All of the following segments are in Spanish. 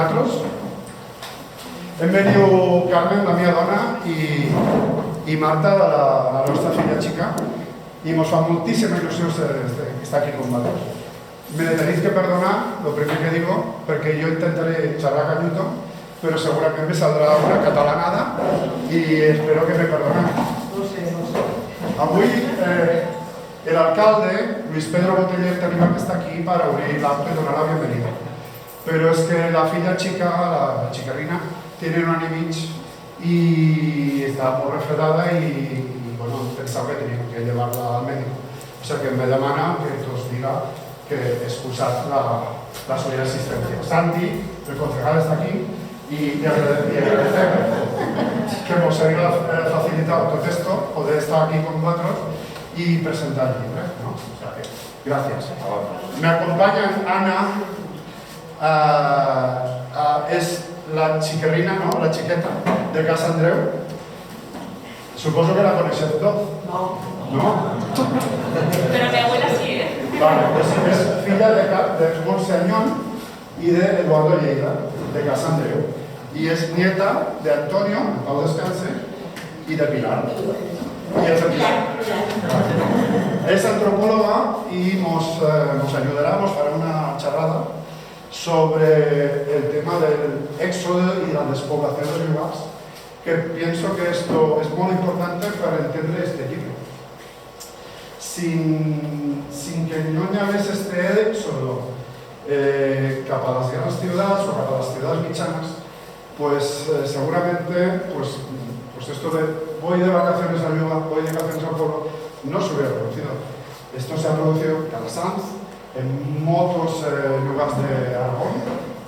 nosaltres. Hem venido Carmen, la meva dona, i Marta, la nostra filla xica, i ens fa moltíssima il·lusió estar aquí con vosaltres. Me tenéis que perdonar lo primer que digo, perquè jo intentaré xerrar cañuto, però segurament me saldrà una catalanada i espero que me perdonen. No sé. Avui l'alcalde, Luis Pedro Boteller, tenim que estar aquí per obrir l'acte i donar la bienvenida. Però és que la filla xica, la xicarrina, tiene un any i mig i està molt refredada i bueno, pensava que teníem que llevar-la al mèdic. O sigui que me demana que us diga que excusad la asistencia. Santi, el concejal, está aquí y agradecer que nos haya facilitado todo esto, poder estar aquí con vosotros y presentar el libro, ¿no? O sea que, gracias. Me acompaña Ana, es la chiquerrina, ¿no? La chiqueta de Casa Andreu. Supongo que la coneixeu tot. No. ¿No? Pero mi abuela sí, ¿eh? Vale, pues es filla de Montse Añón y de Eduardo Lleida, de Casa Andreu. Y es nieta de Antonio, en pau descanse, y de Pilar. Y es de Pilar. Es antropóloga y nos ayudará, nos hará una charrada sobre el tema del éxodo y la despoblación de los lugares, que pienso que esto es muy importante para entender este libro. Sin que no hagués este éxodo cap a las grandes ciudades o cap a las ciudades mitjanas, pues seguramente pues esto de voy de vacaciones a Luga, voy de vacaciones al pueblo, no se hubiera producido. Esto se ha producido en Calasanz, en muchos lugares de Aragón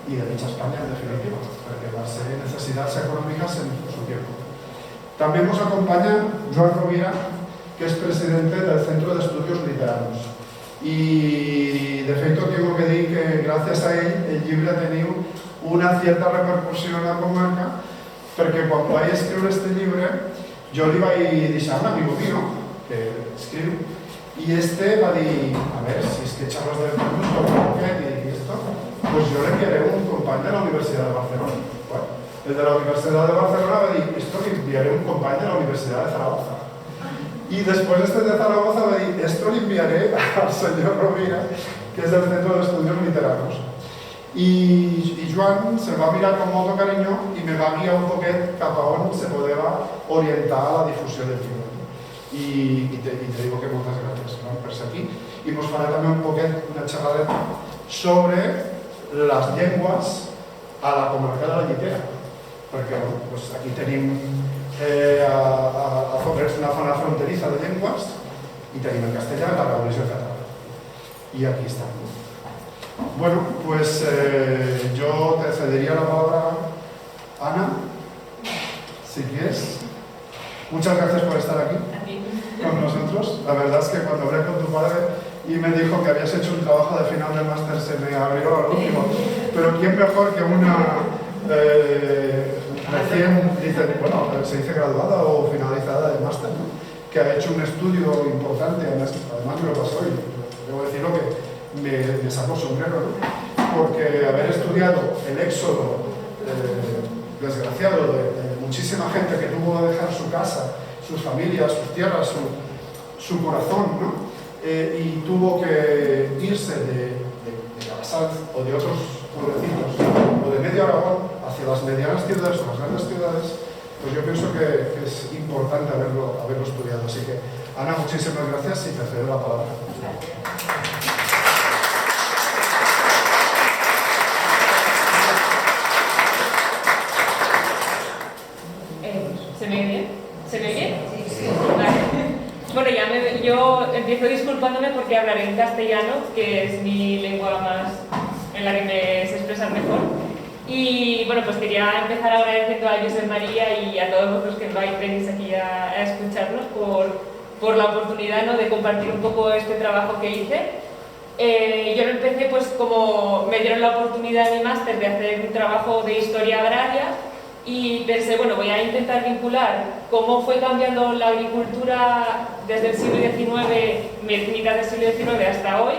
y de dicha España en definitiva, porque las necesidades económicas en su tiempo. También nos acompaña Joan Rovira, que es presidente del Centro de Estudios Literanos. Y de hecho tengo que decir que gracias a él el libro ha tenido una cierta repercusión en la comarca, porque cuando vaig escriure este llibre jo li vaig deixar un amigo mío que escriu y este va dir, a ver, si es que charlas del mundo y esto, pues yo le enviaré un compañero de la Universidad de Barcelona. Bueno, el de la Universidad de Barcelona va dir, esto le enviaré un compañero de la Universidad de Zaragoza. Y después este de Zaragoza va dir, esto le enviaré al señor Rovira, que es del Centro de Estudios Literanos. Y Joan se va a mirar con mucho cariño y me va a guiar un poquet cap a on se podrà orientar a la difusió del llibre. Y te digo que moltes gràcies per ser aquí. I ens farà també un poquet una xerradeta sobre les llengües a la comarca de la Llitera. Perquè bueno, pues aquí tenim una zona fronteriza de llengües i tenim en castellà l'aragonès i el català. I aquí estan. Bueno, pues yo te cedería la palabra a Ana, si quieres. Muchas gracias por estar aquí con nosotros. La verdad es que cuando hablé con tu padre y me dijo que habías hecho un trabajo de final de máster, se me abrió al último. Pero ¿quién mejor que una recién, se dice graduada o finalizada de máster, ¿no? Que ha hecho un estudio importante, además me lo pasó y debo decirlo que me sacó sombrero, ¿no? Porque haber estudiado el éxodo desgraciado de muchísima gente que tuvo que dejar su casa, sus familias, sus tierras, su corazón, ¿no? Y tuvo que irse de Calasanz o de otros pueblecitos o de medio Aragón hacia las medianas ciudades o las grandes ciudades, pues yo pienso que es importante haberlo estudiado. Así que, Ana, muchísimas gracias y te cedo la palabra. ¿Se me oye bien? ¿Se me oye bien? Sí. Vale. Bueno, yo empiezo disculpándome porque hablaré en castellano, que es mi lengua más en la que me sé expresar mejor. Y bueno, pues quería empezar agradeciendo a Josep María y a todos vosotros que venís aquí a escucharnos por la oportunidad, ¿no?, de compartir un poco este trabajo que hice. Yo lo empecé pues como me dieron la oportunidad en mi máster de hacer un trabajo de historia agraria y pensé, bueno, voy a intentar vincular cómo fue cambiando la agricultura desde el siglo XIX, mitad del siglo XIX hasta hoy,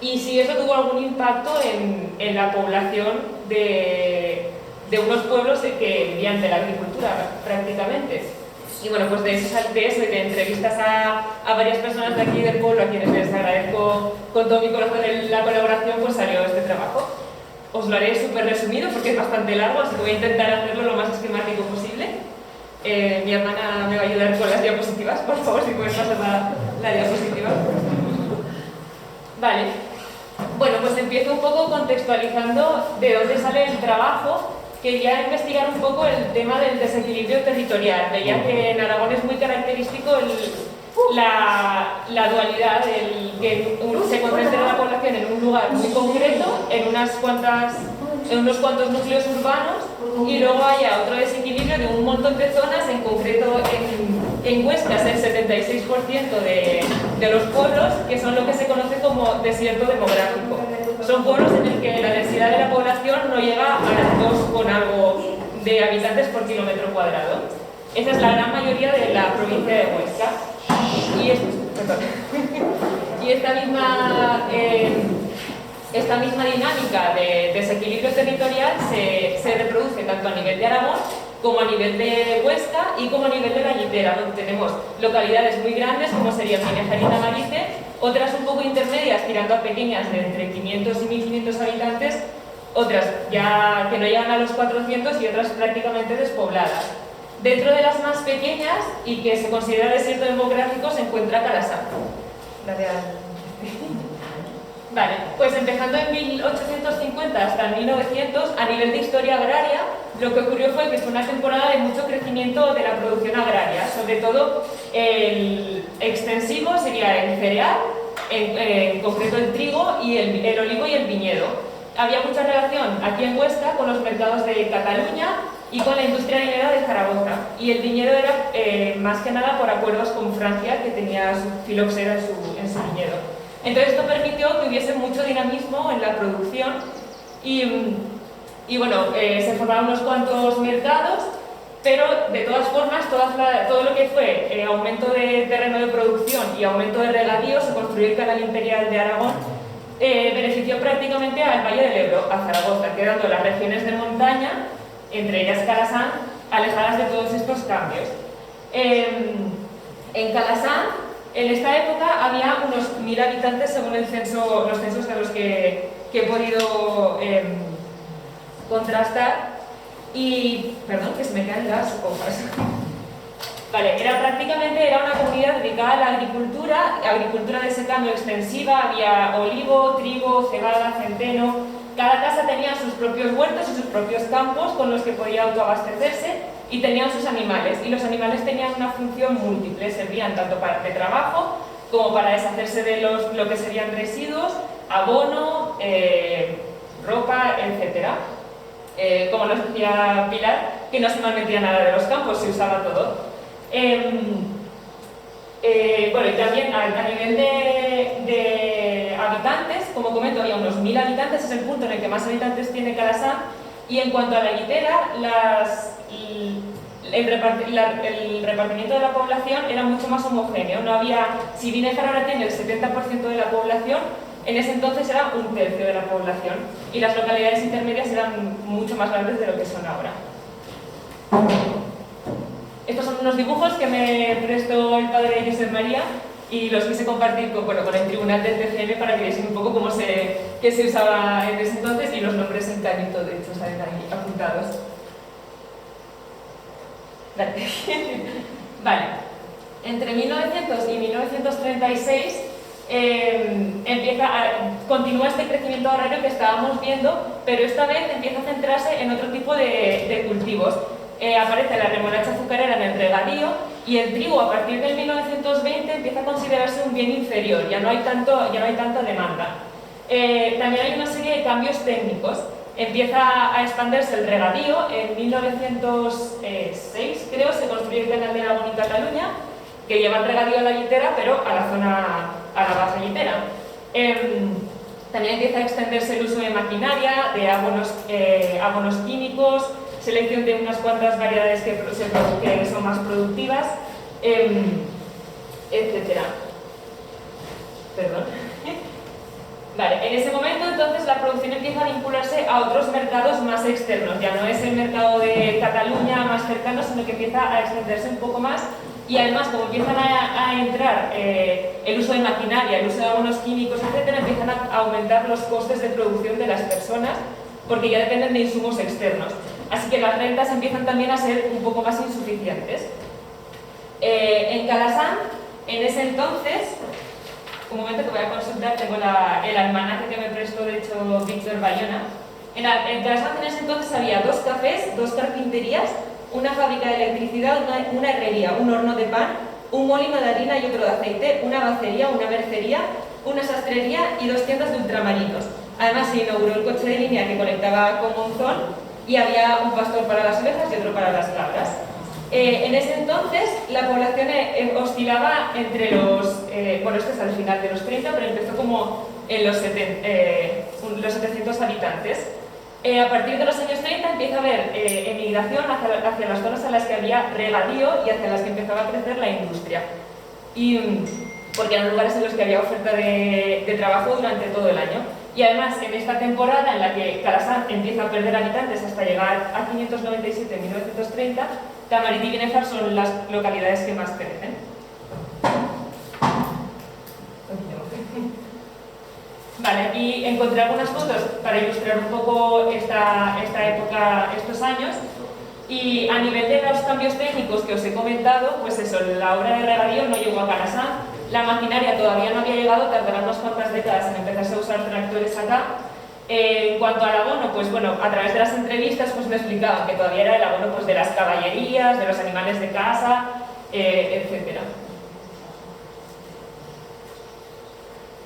y si eso tuvo algún impacto en la población de unos pueblos que vivían de la agricultura prácticamente. Y bueno, pues de eso y de entrevistas a varias personas de aquí del pueblo, a quienes les agradezco con todo mi corazón la colaboración, pues salió este trabajo. Os lo haré súper resumido porque es bastante largo, así que voy a intentar hacerlo lo más esquemático posible. Mi hermana me va a ayudar con las diapositivas, por favor, si puedes pasar la diapositiva. Vale. Bueno, pues empiezo un poco contextualizando de dónde sale el trabajo. Quería investigar un poco el tema del desequilibrio territorial. Veía que en Aragón es muy característico la dualidad, que se concentra la población en un lugar muy concreto, en unos cuantos núcleos urbanos, y luego haya otro desequilibrio de un montón de zonas, en concreto en Huesca es el 76% de los pueblos, que son lo que se conoce como desierto demográfico. Son pueblos en los que la densidad de la población no llega a las 2 con algo de habitantes por kilómetro cuadrado. Esa es la gran mayoría de la provincia de Huesca. Y esta misma dinámica de desequilibrio territorial se reproduce tanto a nivel de Aragón como a nivel de Huesca y como a nivel de la Llitera, donde tenemos localidades muy grandes como serían Minejar y Tamarice, otras un poco intermedias tirando a pequeñas de entre 500 y 1500 habitantes, otras ya que no llegan a los 400 y otras prácticamente despobladas. Dentro de las más pequeñas y que se considera desierto demográfico se encuentra Calasán. Vale, pues empezando en 1850 hasta 1900, a nivel de historia agraria, lo que ocurrió fue que fue una temporada de mucho crecimiento de la producción agraria, sobre todo el extensivo sería el cereal, en concreto el trigo y el olivo y el viñedo. Había mucha relación aquí en Huesca con los mercados de Cataluña y con la industria minera de Zaragoza, y el viñedo era más que nada por acuerdos con Francia, que tenía su filoxera en su viñedo. Entonces esto permitió que hubiese mucho dinamismo en la producción y bueno, se formaron unos cuantos mercados, pero de todas formas todo lo que fue aumento de terreno de producción y aumento de regadío, se construyó el Canal Imperial de Aragón, benefició prácticamente al Valle del Ebro, a Zaragoza, quedando las regiones de montaña, entre ellas Calasán, alejadas de todos estos cambios. En Calasán, en esta época había unos 1000 habitantes según los censos de los que he podido contrastar. Y, perdón, que se me caen las hojas. Vale, era una comunidad dedicada a la agricultura de secano extensiva, había olivo, trigo, cebada, centeno. Cada casa tenía sus propios huertos y sus propios campos con los que podía autoabastecerse, y tenían sus animales, y los animales tenían una función múltiple, servían tanto de trabajo como para deshacerse de lo que serían residuos, abono, ropa, etc. Como nos decía Pilar, que no se malmetía nada de los campos, se usaba todo. Bueno, y también a nivel de habitantes, como comento, había unos 1000 habitantes, es el punto en el que más habitantes tiene Calasán. Y en cuanto a la Llitera, el repartimiento de la población era mucho más homogéneo. No había, si Binéfar ahora tiene el 70% de la población, en ese entonces era 1/3 de la población, y las localidades intermedias eran mucho más grandes de lo que son ahora. Estos son unos dibujos que me prestó el padre de Josep María y los quise compartir con el tribunal del TCM para que viesen un poco qué se usaba en ese entonces, y los nombres en cañito, de hecho, salen ahí apuntados. Vale. Entre 1900 y 1936 continúa este crecimiento agrario que estábamos viendo, pero esta vez empieza a centrarse en otro tipo de cultivos. Aparece la remolacha azucarera en el regadío, y el trigo a partir del 1920 empieza a considerarse un bien inferior, ya no hay tanta demanda. También hay una serie de cambios técnicos. Empieza a expandirse el regadío. En 1906, creo, se construye el Canal de Aragón y Cataluña, que lleva el regadío a la Llitera, pero a la Baja Llitera. También empieza a extenderse el uso de maquinaria, de abonos químicos, selección de unas cuantas variedades que son más productivas, etc. Perdón. Vale, en ese momento entonces la producción empieza a vincularse a otros mercados más externos, ya no es el mercado de Cataluña más cercano, sino que empieza a extenderse un poco más y además como empiezan a entrar el uso de maquinaria, el uso de algunos químicos, etcétera, empiezan a aumentar los costes de producción de las personas porque ya dependen de insumos externos. Así que las rentas empiezan también a ser un poco más insuficientes. En Calasan, en ese entonces, un momento que voy a consultar, tengo el almanaque que me prestó de hecho Víctor Bayona. En Calasan en ese entonces había 2 cafés, 2 carpinterías, una fábrica de electricidad, una herrería, un horno de pan, un molino de harina y otro de aceite, una bacería, una mercería, una sastrería y 2 tiendas de ultramarinos. Además se inauguró el coche de línea que conectaba con Monzón y había un pastor para las ovejas y otro para las cabras. En ese entonces la población oscilaba entre los, bueno, esto es al final de los 30, pero empezó como en los 700 habitantes. A partir de los años 30 empieza a haber emigración hacia las zonas en las que había regadío y hacia las que empezaba a crecer la industria. Porque eran lugares en los que había oferta de trabajo durante todo el año. Y además, en esta temporada en la que Calasan empieza a perder habitantes hasta llegar a 597 en 1930, Tamarit y Benéfar son las localidades que más crecen. Vale, y encontré algunas fotos para ilustrar un poco esta época, estos años. Y a nivel de los cambios técnicos que os he comentado, pues eso, la obra de regadío no llegó a Calasan, la maquinaria todavía no había llegado, tardarán unas cuantas décadas en empezarse a usar tractores acá. En cuanto al abono, pues bueno, a través de las entrevistas pues me explicaban que todavía era el abono pues, de las caballerías, de los animales de casa, etc.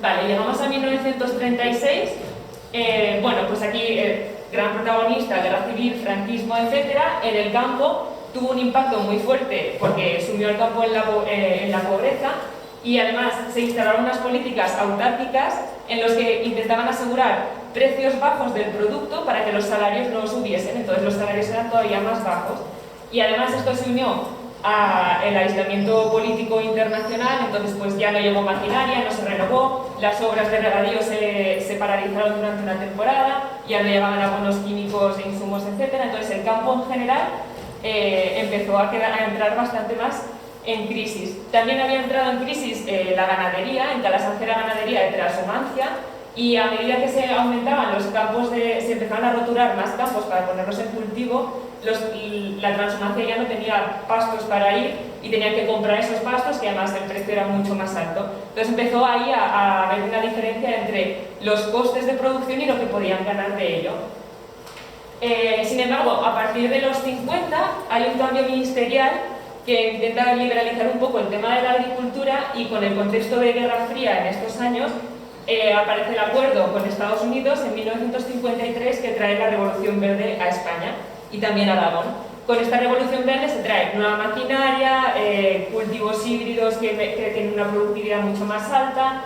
Vale, llegamos a 1936. Bueno, pues aquí gran protagonista, guerra civil, franquismo, etc. En el campo tuvo un impacto muy fuerte porque sumió al campo en la pobreza y además se instalaron unas políticas autárquicas en los que intentaban asegurar precios bajos del producto para que los salarios no subiesen, entonces los salarios eran todavía más bajos. Y además esto se unió al aislamiento político internacional, entonces pues ya no llegó maquinaria, no se renovó, las obras de regadío se paralizaron durante una temporada, ya no llegaban algunos químicos e insumos, etc. Entonces el campo en general empezó a entrar bastante más en crisis. También había entrado en crisis la ganadería, en Calasan era ganadería de transhumancia, y a medida que se aumentaban los campos, se empezaban a roturar más campos para ponerlos en cultivo, la transhumancia ya no tenía pastos para ir y tenían que comprar esos pastos, que además el precio era mucho más alto. Entonces empezó ahí a haber una diferencia entre los costes de producción y lo que podían ganar de ello. Sin embargo, a partir de los 50 hay un cambio ministerial que intenta liberalizar un poco el tema de la agricultura y con el contexto de Guerra Fría en estos años aparece el acuerdo con Estados Unidos en 1953 que trae la Revolución Verde a España y también a Aragón. Con esta Revolución Verde se trae nueva maquinaria, cultivos híbridos que tienen una productividad mucho más alta,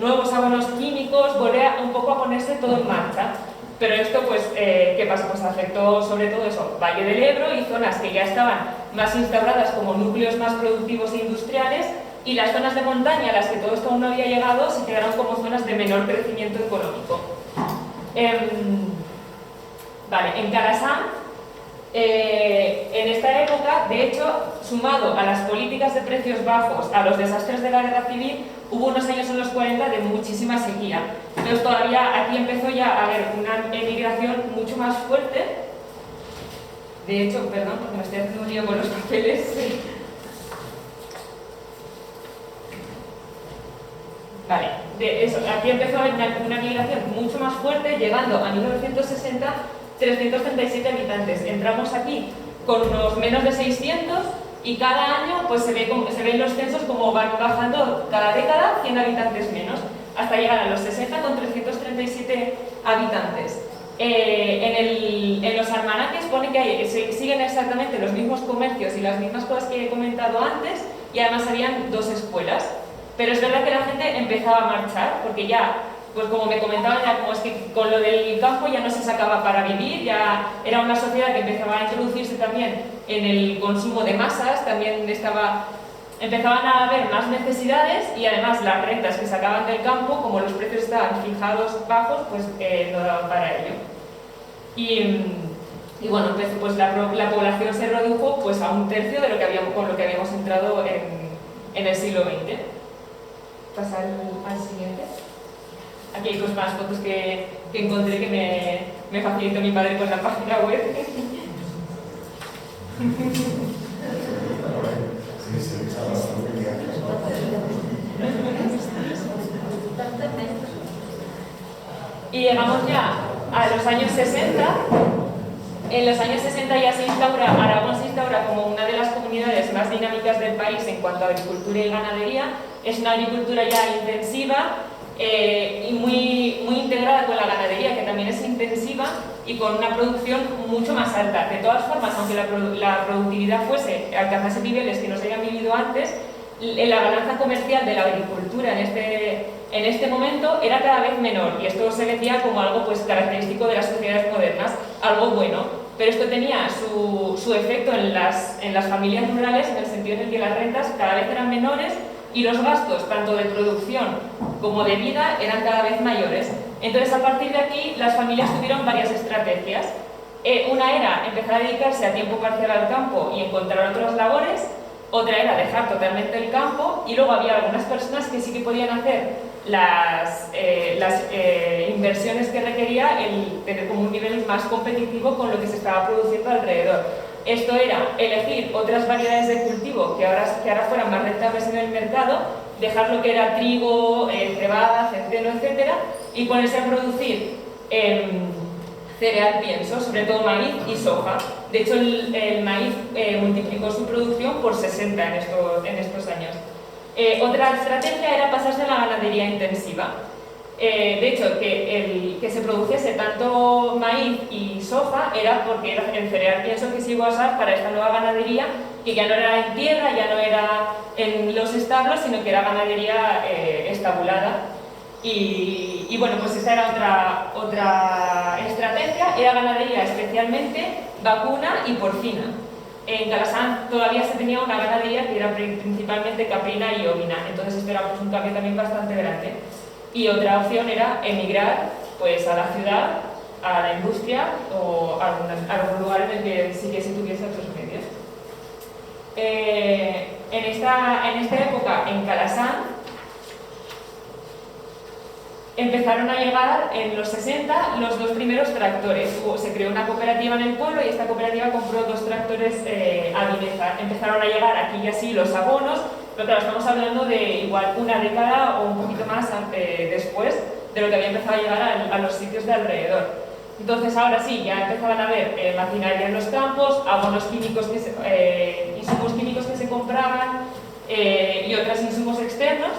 nuevos abonos químicos, volver un poco a ponerse todo en marcha. Pero esto, pues, ¿qué pasa? Pues afectó sobre todo eso, Valle del Ebro y zonas que ya estaban más instauradas como núcleos más productivos e industriales, y las zonas de montaña a las que todo esto aún no había llegado se quedaron como zonas de menor crecimiento económico. Vale, en Calasan, en esta época, de hecho, sumado a las políticas de precios bajos, a los desastres de la guerra civil, hubo unos años en los 40 de muchísima sequía. Entonces todavía aquí empezó ya a haber una emigración mucho más fuerte. De hecho, perdón, porque me estoy haciendo un lío con los papeles. Vale, aquí empezó una migración mucho más fuerte, llegando a 1960, 337 habitantes. Entramos aquí con unos menos de 600 y cada año pues se ven los censos como van bajando cada década 100 habitantes menos, hasta llegar a los 60 con 337 habitantes. En los almanaques pone que siguen exactamente los mismos comercios y las mismas cosas que he comentado antes, y además habían 2 escuelas. Pero es verdad que la gente empezaba a marchar, porque ya, pues como me comentaban, ya como es que con lo del campo ya no se sacaba para vivir, ya era una sociedad que empezaba a introducirse también en el consumo de masas, también estaba empezaban a haber más necesidades y además las rentas que sacaban del campo, como los precios estaban fijados bajos, pues no daban para ello. Y bueno, pues la población se redujo pues a 1/3 de lo que con lo que habíamos entrado en el siglo XX. Pasa al siguiente. Aquí hay pues más fotos que encontré que me facilitó mi padre con la página web. Y llegamos ya a los años 60. En los años 60 ya Aragón se instaura como una de las comunidades más dinámicas del país en cuanto a agricultura y ganadería. Es una agricultura ya intensiva y muy integrada con la ganadería, que también es intensiva y con una producción mucho más alta. De todas formas, aunque la productividad alcanzase niveles que no se habían vivido antes, la balanza comercial de la agricultura en este momento era cada vez menor, y esto se vendía como algo pues característico de las sociedades modernas, algo bueno, pero esto tenía su efecto en las familias rurales, en el sentido en el que las rentas cada vez eran menores y los gastos, tanto de producción como de vida, eran cada vez mayores. Entonces, a partir de aquí, las familias tuvieron varias estrategias. Una era empezar a dedicarse a tiempo parcial al campo y encontrar otras labores. Otra era dejar totalmente el campo, y luego había algunas personas que sí que podían hacer las inversiones que requería el tener como un nivel más competitivo con lo que se estaba produciendo alrededor. Esto era elegir otras variedades de cultivo que ahora fueran más rentables en el mercado, dejar lo que era trigo, cebada, centeno, etc., y ponerse a producir cereal pienso, sobre todo maíz y soja. De hecho, el maíz multiplicó su producción por 60 en estos años. Otra estrategia era pasarse a la ganadería intensiva. De hecho, que se produjese tanto maíz y soja era porque era el cereal pienso que se iba a usar para esta nueva ganadería, que ya no era en tierra, ya no era en los establos, sino que era ganadería estabulada. Y bueno, pues esa era otra estrategia, era ganadería especialmente vacuna y porcina. En Calasanz todavía se tenía una ganadería que era principalmente caprina y ovina, entonces esto era pues un cambio también bastante grande. Y otra opción era emigrar pues, a la ciudad, a la industria o a algún lugar en el que sí que se tuviese otros medios. En esta época, en Calasanz, empezaron a llegar en los 60 los 2 primeros tractores. Se creó una cooperativa en el pueblo y esta cooperativa compró 2 tractores Avineza. Empezaron a llegar aquí y así los abonos, pero claro, estamos hablando de igual una década o un poquito más después de lo que había empezado a llegar a los sitios de alrededor. Entonces ahora sí, ya empezaban a haber maquinaria en los campos, abonos químicos, insumos químicos que se compraban y otros insumos externos,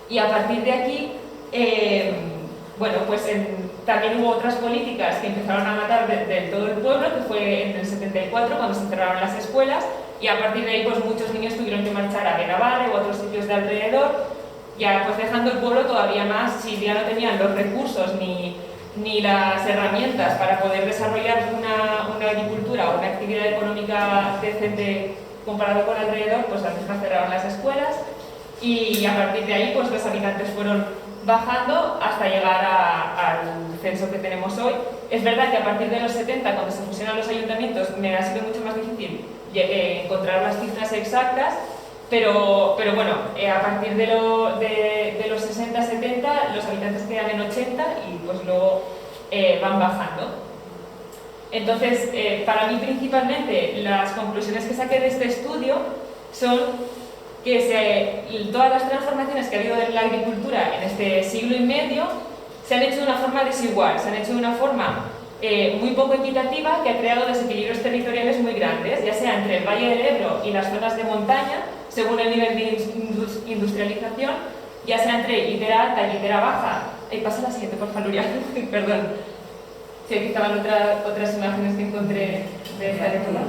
y a partir de aquí bueno, pues también hubo otras políticas que empezaron a matar del todo el pueblo, que fue en el 74 cuando se cerraron las escuelas, y a partir de ahí pues muchos niños tuvieron que marchar a Benabarre u otros sitios de alrededor, ya pues dejando el pueblo todavía más, si ya no tenían los recursos ni las herramientas para poder desarrollar una agricultura o una actividad económica decente comparado con alrededor, pues antes cerraron las escuelas, y a partir de ahí pues los habitantes fueron bajando hasta llegar al censo que tenemos hoy. Es verdad que a partir de los 70, cuando se fusionan los ayuntamientos, me ha sido mucho más difícil encontrar las cifras exactas, pero bueno, a partir de los 60-70 los habitantes quedan en 80 y pues luego van bajando. Entonces, para mí principalmente las conclusiones que saqué de este estudio son que todas las transformaciones que ha habido en la agricultura en este siglo y medio se han hecho de una forma desigual, se han hecho de una forma muy poco equitativa, que ha creado desequilibrios territoriales muy grandes, ya sea entre el Valle del Ebro y las zonas de montaña, según el nivel de industrialización, ya sea entre litera alta y litera baja. Pasa la siguiente, por favor, Luria. Perdón. Sí, aquí estaban otras imágenes que encontré de esta época.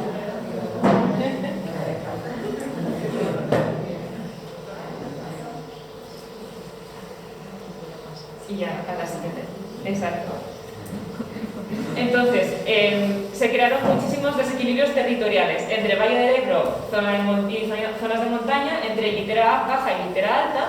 Y ya, a la siguiente. Exacto. Entonces, se crearon muchísimos desequilibrios territoriales entre Valle del Ebro y zonas de montaña, entre litera baja y litera alta.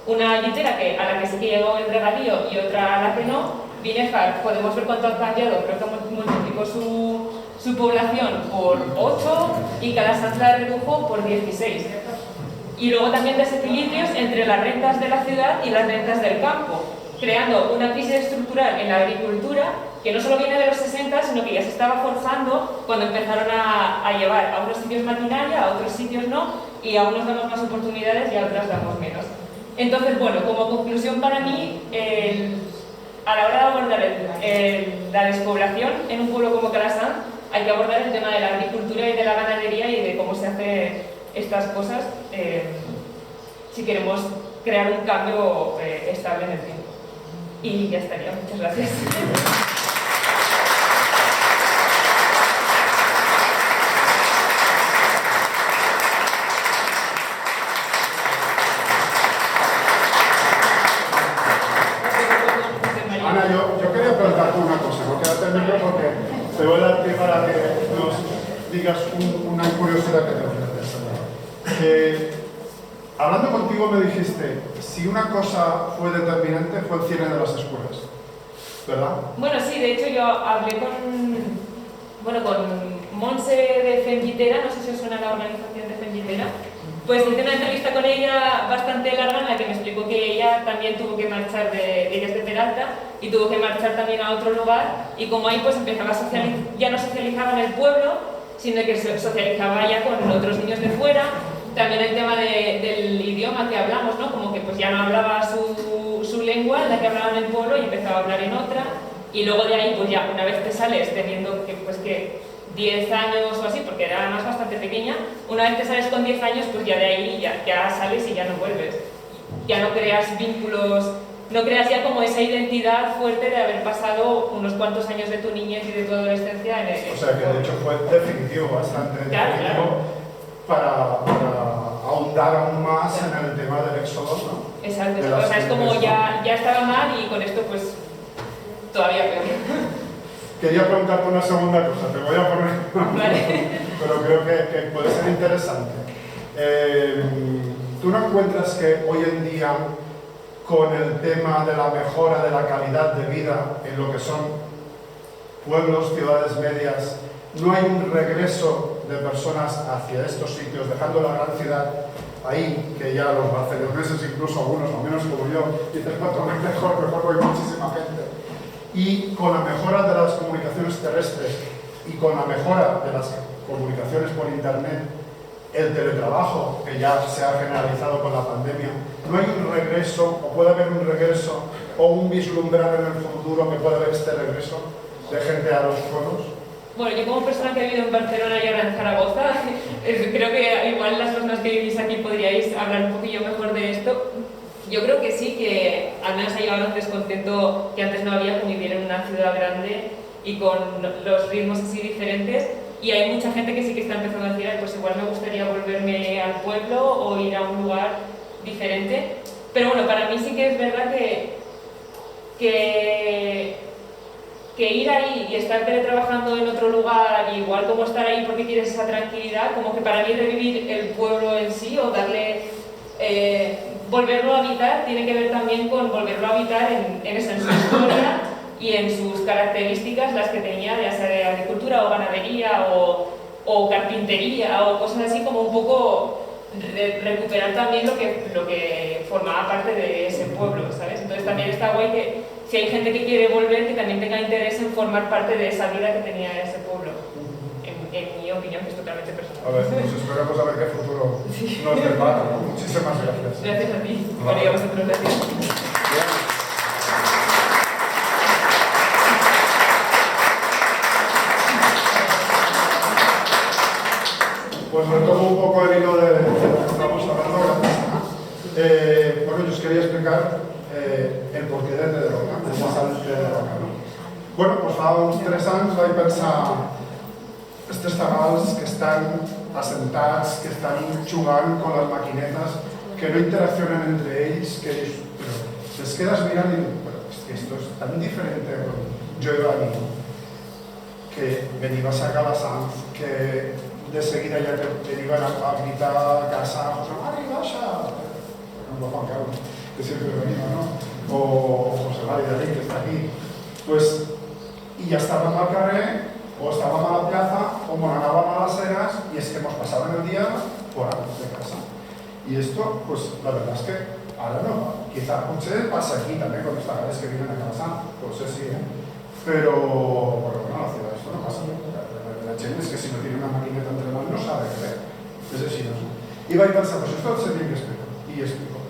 Una litera a la que sí que llegó el regadío y otra a la que no. Binéfar, podemos ver cuánto ha cambiado, creo que multiplicó su población por 8 y Calasanz la redujo por 16. Y luego también desequilibrios entre las rentas de la ciudad y las rentas del campo, creando una crisis estructural en la agricultura que no solo viene de los 60, sino que ya se estaba forjando cuando empezaron a llevar a unos sitios maquinaria, a otros sitios no, y a unos damos más oportunidades y a otros damos menos. Entonces, bueno, como conclusión para mí, a la hora de abordar la despoblación en un pueblo como Calasanz, hay que abordar el tema de la agricultura y de la ganadería y de cómo se hacen estas cosas si queremos crear un cambio estable en el tiempo. Y ya estaría. Muchas gracias. Ana, yo quería preguntarte una cosa, no quédate en micro porque te voy a dar pie para que nos digas una curiosidad que te ofreces. Hablando contigo me dijiste, si una cosa fue determinante fue el cierre de las escuelas, ¿verdad? Bueno, sí, de hecho yo hablé con Montse de Fenllitera, no sé si os suena la organización de Fenllitera. Pues hice una entrevista con ella bastante larga en la que me explicó que ella también tuvo que marchar ella es de Peralta y tuvo que marchar también a otro lugar y como ahí pues empezaba a socializar, ya no socializaba en el pueblo, sino que se socializaba ya con otros niños de fuera. También el tema del idioma que hablamos, ¿no? Como que pues ya no hablaba su lengua, la que hablaba en el pueblo y empezaba a hablar en otra y luego de ahí pues ya una vez te sales teniendo que 10 años o así, porque era además bastante pequeña, una vez te sales con 10 años, pues ya de ahí ya sales y ya no vuelves. Ya no creas vínculos, no creas ya como esa identidad fuerte de haber pasado unos cuantos años de tu niñez y de tu adolescencia en el... O sea que de hecho fue definitivo, bastante definitivo para ahondar aún más en el tema del éxodo, ¿no? Exacto, o sea, es como ya estaba mal y con esto pues todavía peor. Quería preguntarte una segunda cosa, te voy a poner, Vale. pero creo que puede ser interesante. ¿Tú no encuentras que hoy en día, con el tema de la mejora de la calidad de vida en lo que son pueblos, ciudades medias, no hay un regreso de personas hacia estos sitios, dejando la gran ciudad ahí, que ya los barceloneses, incluso algunos, al menos como yo, dicen, cuanto mejor, hay muchísima gente? Y con la mejora de las comunicaciones terrestres y con la mejora de las comunicaciones por internet, el teletrabajo, que ya se ha generalizado con la pandemia, ¿no hay un regreso, o puede haber un regreso, o un vislumbrar en el futuro que pueda haber este regreso de gente a los pueblos? Bueno, yo como persona que he vivido en Barcelona y ahora en Zaragoza, creo que igual las personas que vivís aquí podríais hablar un poquillo mejor de esto. Yo creo que sí, que al menos hay ahora un descontento que antes no había con vivir en una ciudad grande y con los ritmos así diferentes. Y hay mucha gente que sí que está empezando a decir, pues igual me gustaría volverme al pueblo o ir a un lugar diferente. Pero bueno, para mí sí que es verdad que ir ahí y estar teletrabajando en otro lugar, igual como estar ahí porque quieres esa tranquilidad, como que para mí revivir el pueblo en sí o darle... volverlo a habitar tiene que ver también con volverlo a habitar en su historia y en sus características, las que tenía, ya sea de agricultura o ganadería o carpintería o cosas así, como un poco recuperar también lo que formaba parte de ese pueblo, ¿sabes? Entonces también está guay que si hay gente que quiere volver, que también tenga interés en formar parte de esa vida que tenía ese pueblo, en mi opinión, que es totalmente personal. A ver, pues esperamos a ver qué futuro nos depara, ¿no? Muchísimas gracias. Gracias a ti. Bueno, y a vosotros, gracias. Pues retomo un poco el hilo de lo que estamos hablando. Bueno, yo os quería explicar el porquè de Roca, el passat de Roca. No? Bueno, pues fa uns 3 anys vaig pensar estos tagals que estan assentats, que estan jugant con las maquinetas, que no interaccionen entre ells, que dius, però les quedes mirant i dius, però és que esto es tan diferente a quan jo iba allí. que venies a Calasanz, que de seguida ya te iban a gritar a casa, José Mari, baixa, por ejemplo Juan Carlos, que siempre venía, ¿no? O José Mari de Dalí, que está aquí, pues, y ya estaban al carrer, o estaban a la plaza, o monaban a las eras, y es que nos pasaban el día fuera de casa. Y esto, pues, la verdad es que ahora no, quizá pasa aquí también con estas gales que vienen a Calasanz, pues sí, pero bueno, la ciudad esto no pasa. La gente es que si no tiene una maquineta entre manos no sabe qué ver. Es decir, no sé. Y va a pensar, pues esto se tiene que explicar. Y explico.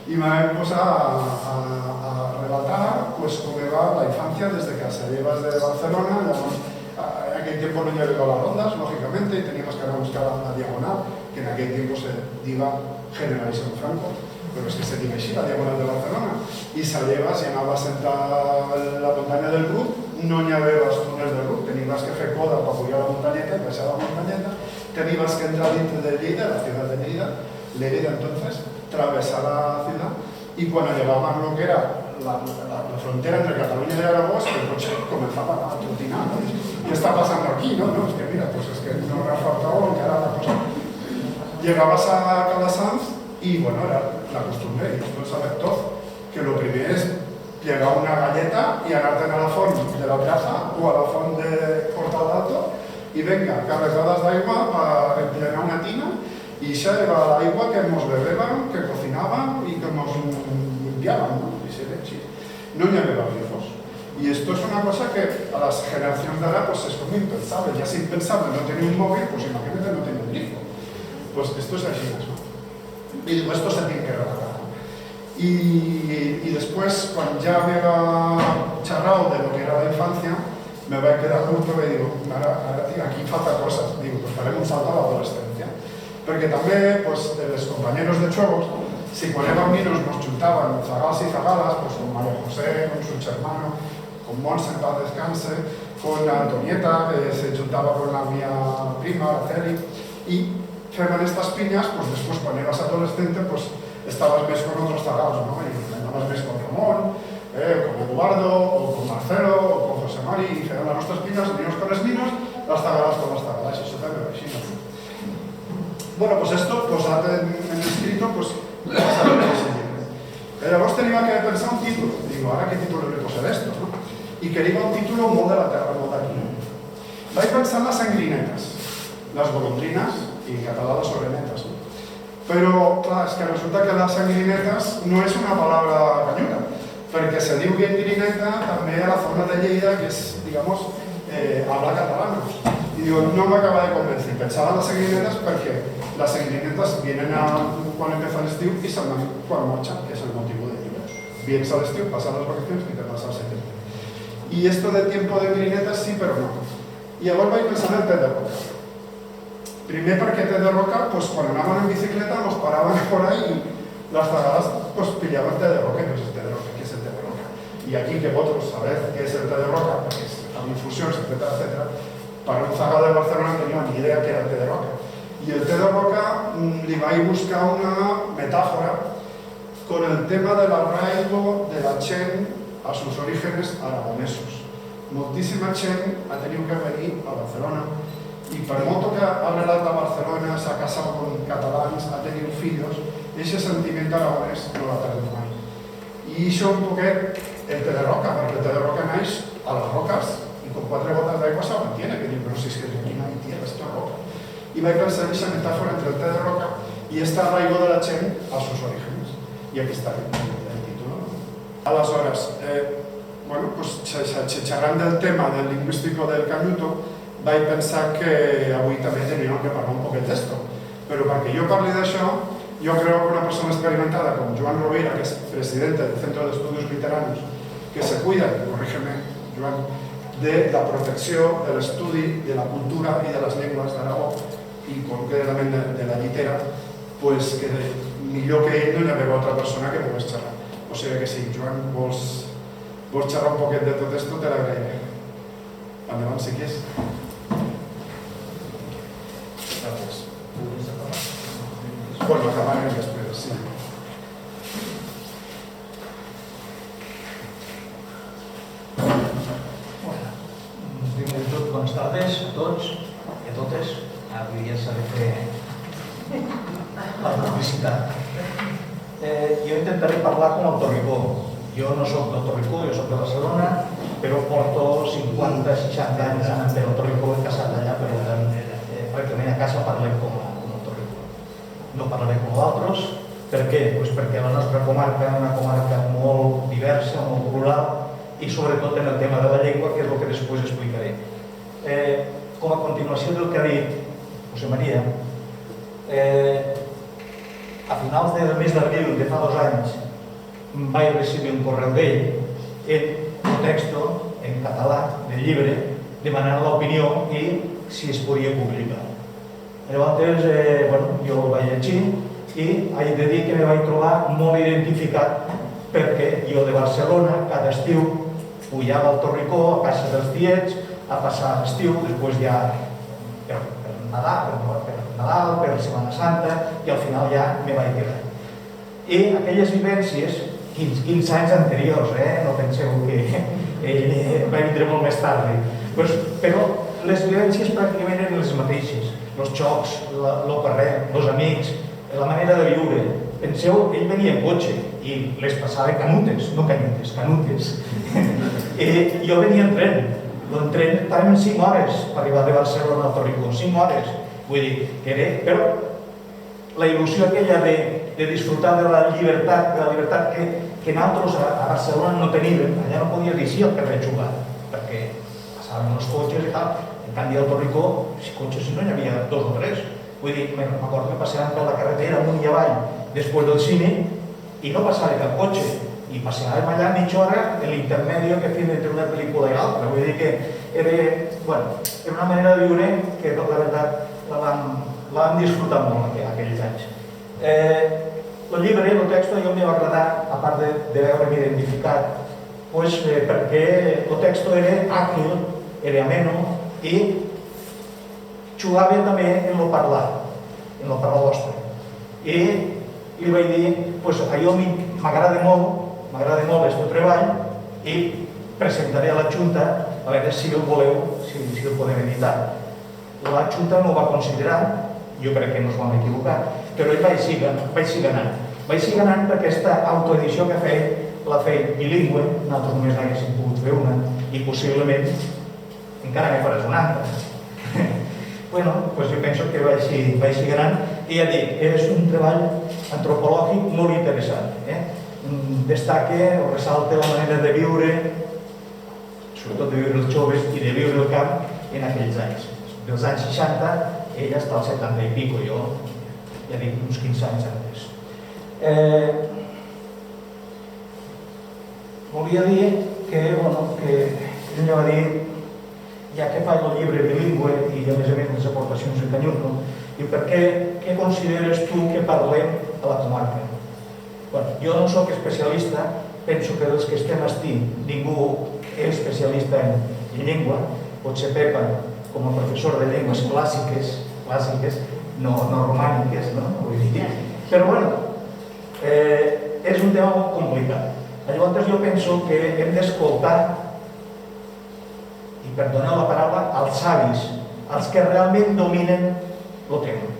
Y me vamos a relatar pues cómo va la infancia desde casa. Llevas de Barcelona, en aquel tiempo no llevé todas las rondas, lógicamente, y teníamos que ir a buscar la diagonal, que en aquel tiempo se diga Generalísimo Franco, pero es que se diga así, la diagonal de Barcelona, y salías y anabas en la montaña del Ruc, no hi havia els túnels del Ruc, tenies que fer coda per pujar la muntanyeta, y baixar la muntanyeta, tenías que entrar dentro de Lleida, la ciudad de Lleida entonces, atravesar la ciudad, y cuando llegaban lo que era la frontera entre Cataluña y Aragón, el coche comenzaba a trotinar, ¿no? ¿Qué está pasando aquí? No, es que mira, pues es que no me ha faltado que era la cosa. Llegabas a Calasanz y bueno, era la costumbre, y esto lo sabe todo, que lo primero es llegar una galleta y anarte a la font de la plaza o a la font de Portal Alto y venga, carregadas d'aigua para emplenar una tina y ya era l'aigua que nos bebeban, que cocinaban y que nos limpiaban, ¿no? Y sí, no hi havia grifos. Y esto es una cosa que a las generaciones de ahora pues es como impensable, ya es impensable no tener un móvil, pues imagínate no tener un grifo. Pues esto es así, ¿no? Y digo, esto se tiene que relatar. Y después, cuando ya me va charrado de lo que era la infancia, me va a quedar curto y digo, ahora aquí falta cosas. Digo, pues farem un salto a la adolescencia. Porque también, pues, los compañeros de juegos, si cuando éramos niños nos juntaban zagals y zagalas, pues con María José, con su hermano, con Monse en paz descanse, con Antonieta, que se juntaba con la mía prima, la Celi, y femen estas piñas, pues después cuando eras adolescente, pues estabas más con otros zagals, ¿no? Y andabas más con Ramón, con Eduardo, o con Marcelo, o con José Mari, y femen las nuestras piñas, niños con los niños, las zagalas con las zagalas, eso también lo així, ¿no? Bueno, pues esto, pues en escrito, pues vas a ver el siguiente. Llavors tenia que pensar un título. Digo, ara què títol li posaré esto, no? I quería un título molt de la terra, molt d'aquí. Vaig pensar en las sangrinetas, las golondrinas, y en català las orenetas, ¿no? Pero, clar, es que resulta que las sangrinetas no es una palabra cañuda, perquè se diu gringrineta també a la zona de Lleida, que es, digamos, habla catalana. Y digo, no me acaba de convencer. Pensaba en las sangrinetas porque las sangrinetas vienen cuando empieza el estiu y se van cuando marchan, que es el motivo de ello. Vienes al estiu, pasan las vacaciones y te vas al septiembre. Y esto de tiempo de grinetas sí, pero no. Y ahora voy a pensar en el té de roca. Primer perquè té de roca, pues cuando andaban en bicicleta nos paraban por ahí y las zagadas pues pillaban té de roca y no es el té de roca, ¿qué es el té de roca? Y aquí que vosotros sabéis qué es el té de roca, porque es infusiones, etcétera, etcétera. Para un zagal de Barcelona no tenía ni idea que era el té de roca. Y el té de roca le va a buscar una metáfora con el tema del arraigo de la gent a sus orígenes aragonesos. Moltíssima gent ha tenido que venir a Barcelona y per molt que ha arrelat a Barcelona, s'ha casat con catalans, ha tenido fillos, ese sentimiento aragonés no l'ha perdut mai. I això un poquet el té de roca, perquè el té de roca naix a les roques y con 4 gotas de agua se mantiene, que digo, pero si es que aquí no hay tierra, esto es roca. Y va a pensar esa metáfora entre el té de roca y este arraigo de la gent a sus orígenes. Y aquí está el título. Aleshores, bueno, pues xerrant del tema del lingüístico del Canuto, vaig pensar que avui també teníem que parlar un poquet d'esto. Però perquè jo parli d'això, jo creo que una persona experimentada com Joan Rovira, que és presidente del Centro de Estudios Literarios, que se cuida, corrígeme, Joan, de la protecció, de l'estudi, de la cultura i de les llengües d'Aragó, i concretament de la llitera, pues que millor que ell no hi havia altra persona que pogués xerrar. O sigui que sí, Joan, vols xerrar un poquet de tot esto, te l'agrairé. Endavant, si quieres. Gràcies. Bueno, acabarem després, sí. Primer de tot, bona Bones tardes a tots i a totes. Avui ja s'ha de fer la publicitat. Jo intentaré parlar com el Torricó. Jo no soc del Torricó, jo soc de Barcelona, però porto 50-60 anys anant per el Torricó, he casat allà, per tant, pràcticament a casa parlem com el Torricó. No parlaré com altres. Per què? Pues perquè la nostra comarca és una comarca molt diversa, molt plural, i sobretot en el tema de la llengua, que és el que després explicaré. Com a continuació del que ha dit José María, a finals del mes d'abril de fa 2 anys vaig recibir un correu d'ell en el texto, en català, del llibre, demanant l'opinió i si es podia publicar. Llavors, jo el vaig llegir i haig de dir que me vaig trobar molt identificat perquè jo de Barcelona cada estiu pujava al Torricó, a casa dels tiets, a passar l'estiu, després ja per Nadal, per Setmana Santa, i al final ja me vaig quedar. I aquelles vivències, 15 anys anteriors, no penseu que ell va vindre molt més tard, però les vivències pràcticament eren les mateixes, els xocs, el carrer, els amics, la manera de viure. Penseu, ell venia en cotxe i les passava canutes, no canyutes, canutes. Jo venia en tren. En tren estàvem 5 hores per arribar de Barcelona al Torricó, 5 hores. Vull dir, però la il·lusió aquella de disfrutar de la llibertat que nosaltres a Barcelona no teníem, allà no podies dir sí al carrer jugar, perquè passaven els cotxes i tal. En canvi al Torricó, cotxes no n'hi havia 2 o 3. Vull dir, m'acordo que passàvem per la carretera amunt i avall després del cine i no passava cap cotxe i passàvem allà mitja hora en l'intermèdio que feien entre una pel·lícula i l'altra. Vull dir que era una manera de viure que la veritat la vam disfrutar molt aquells anys. El llibre, el text, jo m'hi va agradar, a part de veure'm identificat, perquè el text era àgil, era ameno i jugava també en el parlar vostre. I li vaig dir, allò m'agrada molt aquest treball i presentaré a la Junta a veure si el voleu, si el podem editar. La Junta no ho va considerar, jo crec que no es van equivocar, però ell vaig seguir anant. Vaig seguir anant perquè aquesta autoedició que ha fet l'ha fet bilingüe, nosaltres només n'haguéssim pogut fer una i possiblement encara ne faràs una altra. Jo penso que vaig seguir anant i ja dic, és un treball antropològic molt interessant. Destaca o ressalta la manera de viure, sobretot de viure els joves i de viure el camp en aquells anys. Dels anys 60, ell està als 70 i pico, jo ja dic uns 15 anys antes. Volia dir que ell va dir, ja que faig el llibre bilingüe i a més les aportacions en canyut, i per què consideres tu que parlem a la comarca? Jo no soc especialista, penso que dels que estem aquí ningú és especialista en llengua, potser Pepa com a professor de llengües clàssiques, no romàniques, però és un tema molt complicat. Llavors jo penso que hem d'escoltar, i perdoneu la paraula, els savis, els que realment dominen el tema,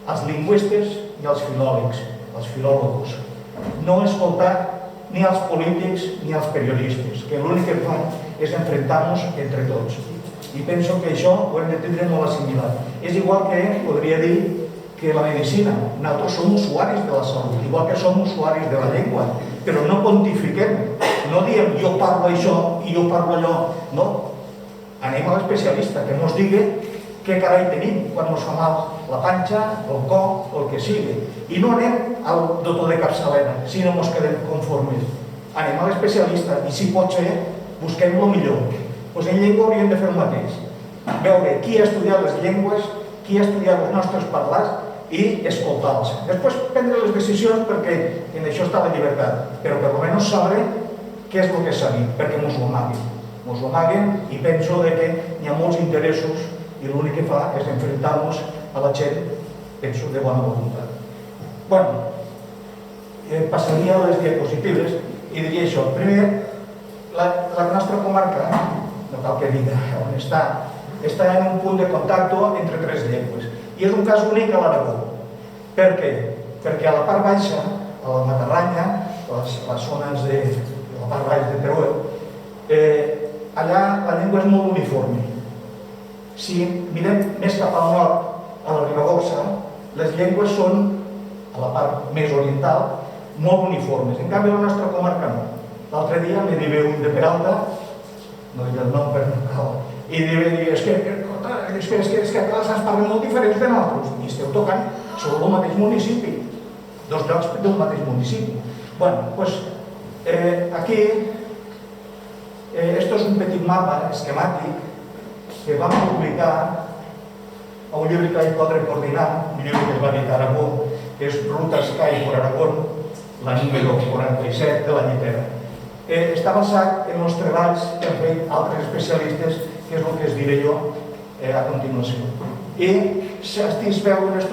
els lingüistes i els filòlegs, els filòlogos. No escoltar ni els polítics ni els periodistes, que l'únic que fan és enfrontar-nos entre tots. I penso que això ho hem de tindre molt assimilat. És igual que podria dir que la medicina, nosaltres som usuaris de la salut, igual que som usuaris de la llengua, però no pontifiquem, no diem jo parlo això i jo parlo allò, no. Anem a l'especialista, que ens digui què carai tenim quan ens fa mal la panxa, el cor, el que sigui. I no anem al doctor de capçalera, si no ens quedem conformes. Anem a l'especialista i si pot ser, busquem el millor. Doncs en llengua hauríem de fer el mateix. Veure qui ha estudiat les llengües, qui ha estudiat els nostres parlars i escoltar-los. Després prendre les decisions perquè en això està la llibertat, però per almenys saber què és el que s'ha dit, perquè ens ho amaguin. Ens ho amaguen i penso que hi ha molts interessos i l'únic que fa és enfrontar-nos a la gent, penso, de bona voluntat. Passaria a les diapositives i diria això. Primer, la nostra comarca, no cal que diga on està, està en un punt de contacte entre tres llengües. I és un cas únic a l'Aragó. Per què? Perquè a la part baixa, a la Matarranya, les zones de la part baixa de Teruel, allà la llengua és molt uniforme. Si mirem més cap al nord, a la Ribagorça, les llengües són, a la part més oriental, molt uniformes. En canvi, a la nostra comarca no. L'altre dia me diu un de Peralta, no diré el nom per no cal, i diu, és que a Calassanç parlen molt diferents de nosaltres, i esteu tocant sobre el mateix municipi, dos llocs del mateix municipi. Bueno, doncs, aquí, esto és un petit mapa esquemàtic que vam publicar a un llibre que vaig poder coordinar, un llibre que es va editar a Aragó, que és Rutas CAI por Aragón, la número 47 de la Lletera. Està basat en els treballs que han fet altres especialistes, que és el que es diré jo a continuació. I si es veu en aquest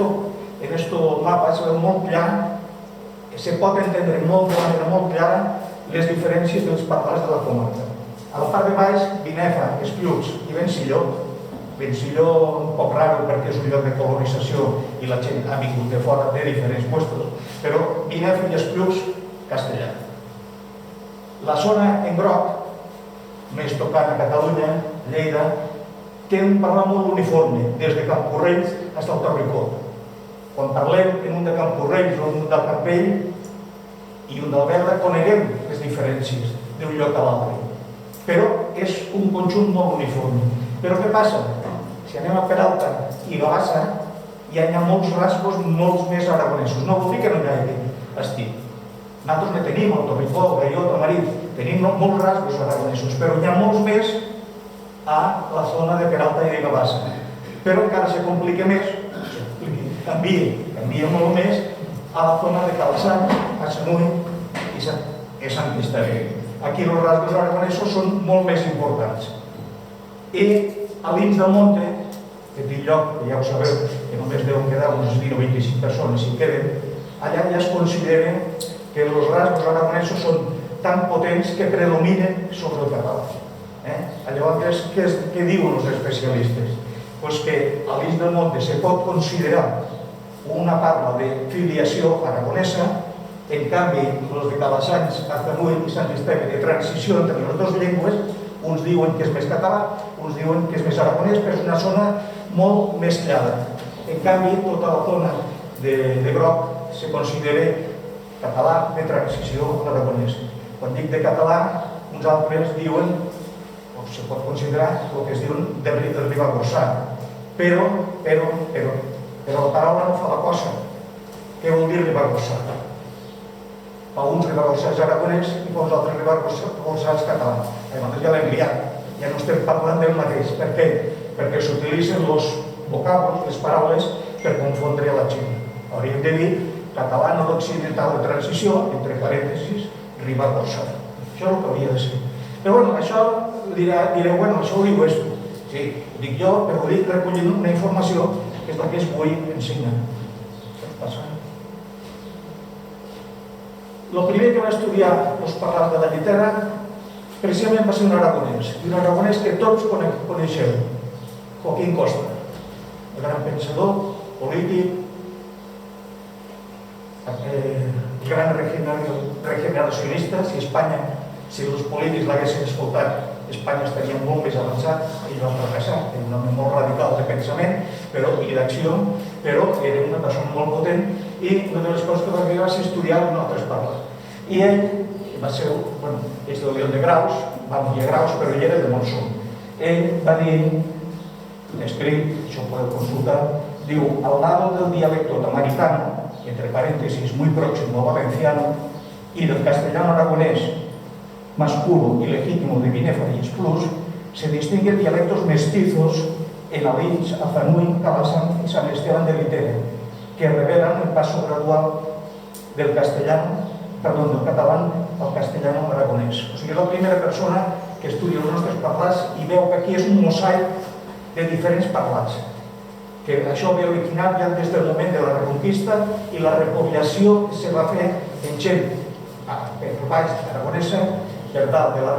mapa, es veu molt clar, se pot entendre de manera molt clara les diferències dels parlars de la comarca. A la part de baix, Binefa, Esplucs i Vencilló. Vencilló un poc raro perquè és un lloc de colonització i la gent ha vingut de fora de diferents puestos, però Binefa i Esplucs, castellà. La zona en groc, més tocant a Catalunya, Lleida, té un parlar molt uniforme, des de Camporrells fins al Torricó. Quan parlem en un de Camporrells o un del Campell i un del Berga, coneguem les diferències d'un lloc a l'altre. Però és un conjunt molt uniforme. Però què passa? Si anem a Peralta i Gavassa, hi ha molts rasgos molt més aragonesos. No vol dir que no hi hagi estil. Nosaltres ne tenim, el Torricó, el Gaió, el Tamarit, tenim molts rasgos aragonesos, però hi ha molts més a la zona de Peralta i de Gavassa. Però encara se complica més, canvia molt més a la zona de Calassanç, a Sanull i Sant Cristòfol. Aquí els rasgos aragonesos són molt més importants. I a l'Ins del Monte, aquest lloc, que ja ho sabeu, que només deuen quedar unes 20 o 25 persones si queden, allà ja es considera que els rasgos aragonesos són tan potents que predominen sobre el català. Llavors, què diuen els especialistes? Pues que a l'Ins del Monte se pot considerar una parla de filiació aragonesa, en canvi, els de Calassanç, Artamull i Sant Esteve, de transició entre les dues llengües, uns diuen que és més català, uns diuen que és més aragonès, però és una zona molt mesclada. En canvi, tota la zona de groc se considera català de transició a l'aragonès. Quan dic de català, uns altres diuen, o se pot considerar, el que es diuen de ribagorçà. Però la paraula no fa la cosa. Què vol dir ribagorçà? Per uns ribagorçans aragonès i per uns altres ribagorçans catalans. Llavors ja l'hem liat, ja no estem parlant del mateix. Per què? Perquè s'utilitzen els vocablos, les paraules, per confondre la gent. Hauríem de dir català nord-occidental de transició, entre parèntesis, ribagorçà. Això és el que hauria de ser. Però bueno, això direu, bueno, això ho diu esto. Sí, ho dic jo, però ho dic recollint una informació que és la que es vull ensenyar. Què passa? El primer que va estudiar els parlars de la Lletera precisament va ser un aragonès, i un aragonès que tots coneixeu, Joaquín Costa, el gran pensador, polític, gran regeneracionista. Si Espanya, si els polítics l'haguessin escoltat, Espanya estaria molt més avançat. Ell va fracassar, era un home molt radical de pensament i d'acció, però era una persona molt potent, i una de les coses que va fer va ser estudiar en altres parles. I ell va ser, bueno, és del León de Graus, va morir a Graus, però ell era de Montsó. Ell va dir, escrit, això ho podeu consultar, diu, al lado del dialecto tamaritano, entre paréntesis, muy próximo al valenciano, y del castellano aragonés, más puro y legítimo de Binefa y Esplucs, se distinguen dialectos mestizos en Alins, Azanuy, Calassanç y San Esteban de Litera, que revelan el paso gradual del catalán al castellano aragonès. O sigui, és la primera persona que estudia els nostres parlars i veu que aquí és un mosaic de diferents parlars, que això ve originat ja des del moment de la Reconquista i la repoblació que se va fer en gent per baix aragonesa, per dalt de la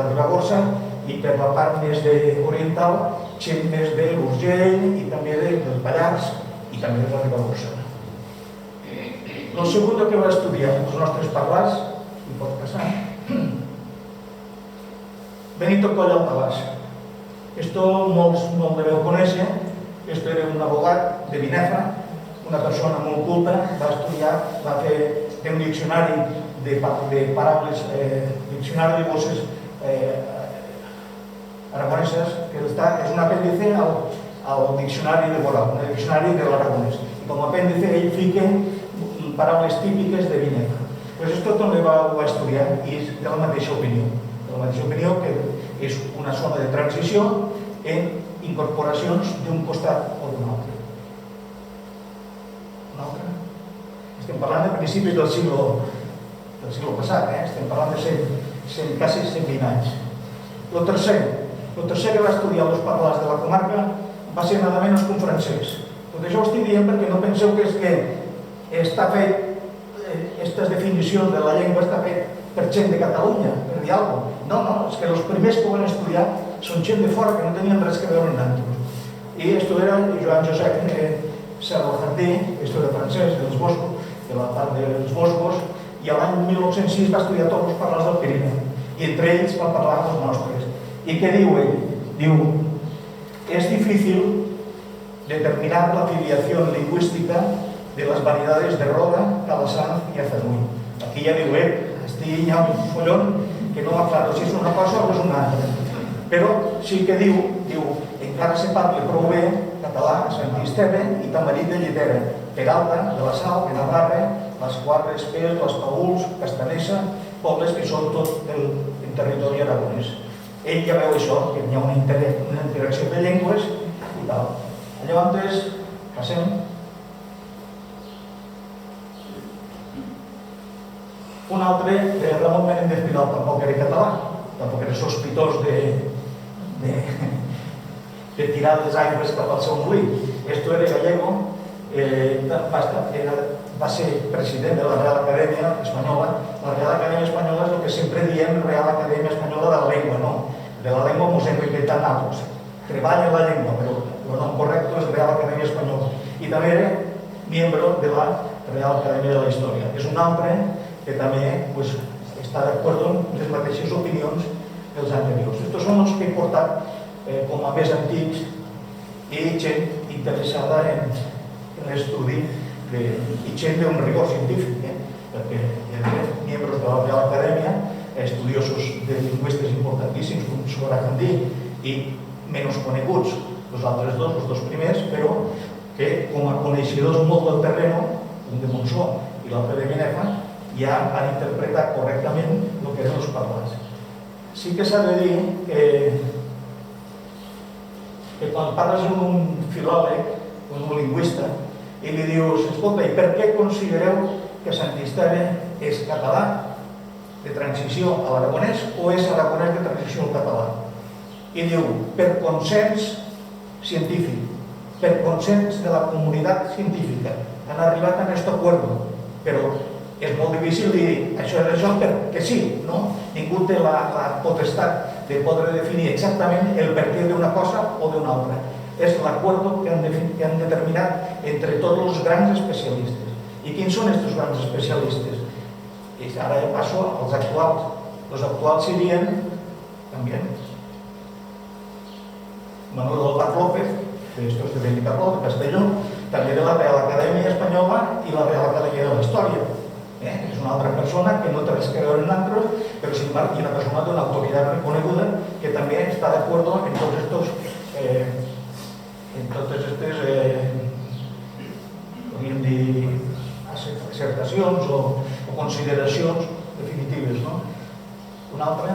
Ribagorça i per la part més oriental, gent més de l'Urgell i també del Pallars i també de la Ribagorça. El segundo que va estudiar els nostres parlars, i pot passar, Benito Coll Altabàs. Esto molts no el deveu conèixer. Esto era un abogat de Binèfar, una persona molt culta, va estudiar, va fer un diccionari de paraules, diccionari de voces aragoneses, que és un apèndice al diccionari de Borau, un diccionari de l'aragonès. I com a apèndice ell fica paraules típiques de Binèfar. Pues esto també va estudiar i és de la mateixa opinió. De la mateixa opinió que és una zona de transició en incorporacions d'un costat o d'un altre. Un altre? Estem parlant de principis del segle passat, estem parlant de quasi 120 anys. El tercer que va estudiar els parlars de la comarca va ser nada menys que un francès. Tot això ho estic dient perquè no penseu que és que està fet, aquestes definicions de la llengua està fet per gent de Catalunya, per dir alguna cosa. No, és que els primers que ho van estudiar són gent de fora que no tenien res que veure amb nosaltres. I esto era Joan Josep Serrajardí, esto era francès, dels Boscos, de la part dels Boscos, i l'any 1906 va estudiar tots els parlars del Pirineu, i entre ells va parlar els nostres. I què diu ell? Diu, es difícil determinar la filiación lingüística de las variedades de Roda, Calasanz y Azanuy. Aquí ja diu, estic ja un follón que no m'aclaro si és una cosa o és una altra. Però sí que diu, encara se parla prou bé català, Sant Esteve i Tamarit de Llitera, Peralta, de la Sal, de Navarra, les Quatre, Espés, les Pauls, Castanesa, pobles que són tot del territori aragonès. Ell ja veu això, que hi ha una interacció de llengües i tal. Llavors, passem. Un altre, Ramon Menéndez Pidal, tampoc era català, tampoc era sospitós de tirar les aigües cap al seu molí. Esto era gallego, va ser president de la Real Acadèmia Espanyola. La Real Acadèmia Espanyola és el que sempre diem Real Acadèmia Espanyola de la Llengua, no. De la llengua mos hem inventat nosaltres. Treballa en la llengua, però el nom correcte és Real Acadèmia Espanyola. I també era miembro de la Real Acadèmia de la Història. És un altre que també està d'acord amb les mateixes opinions dels anteriors. Estos són els que he portat com a més antics i gent interessada en l'estudi i gent d'un rigor científic, perquè hi ha membres de la Real Acadèmia, estudiosos de lingüistes importantíssims com Sobracandí i menys coneguts, els altres dos, els dos primers, però que com a coneixedors molt del terreno, un de Montsó i l'altre de Binèfar, ja han interpretat correctament el que eren els parlars. Sí que s'ha de dir que quan parles amb un filòleg o amb un lingüista i li dius, escolta, i per què considereu que Sant Esteve és català de transició a l'aragonès o és aragonès de transició al català? I diu, per consens científic, per consens de la comunitat científica, han arribat a aquest acord, però és molt difícil dir això és això perquè sí, no? Ningú té la potestat de poder definir exactament el perquè d'una cosa o d'una altra. És l'acord que han determinat entre tots els grans especialistes. I quins són aquests grans especialistes? I ara ja passo als actuals. Els actuals serien també Manuel Olvar López, d'estos de Benicarló, de Castelló, també de la Real Acadèmia Espanyola i la Real Acadèmia de la Història. És una altra persona que no té res que veure en l'altre, però sin embargo hi ha una persona d'una autoritat reconeguda que també està d'acord en tots aquestes podríem dir assertacions o consideracions definitives. Un altre,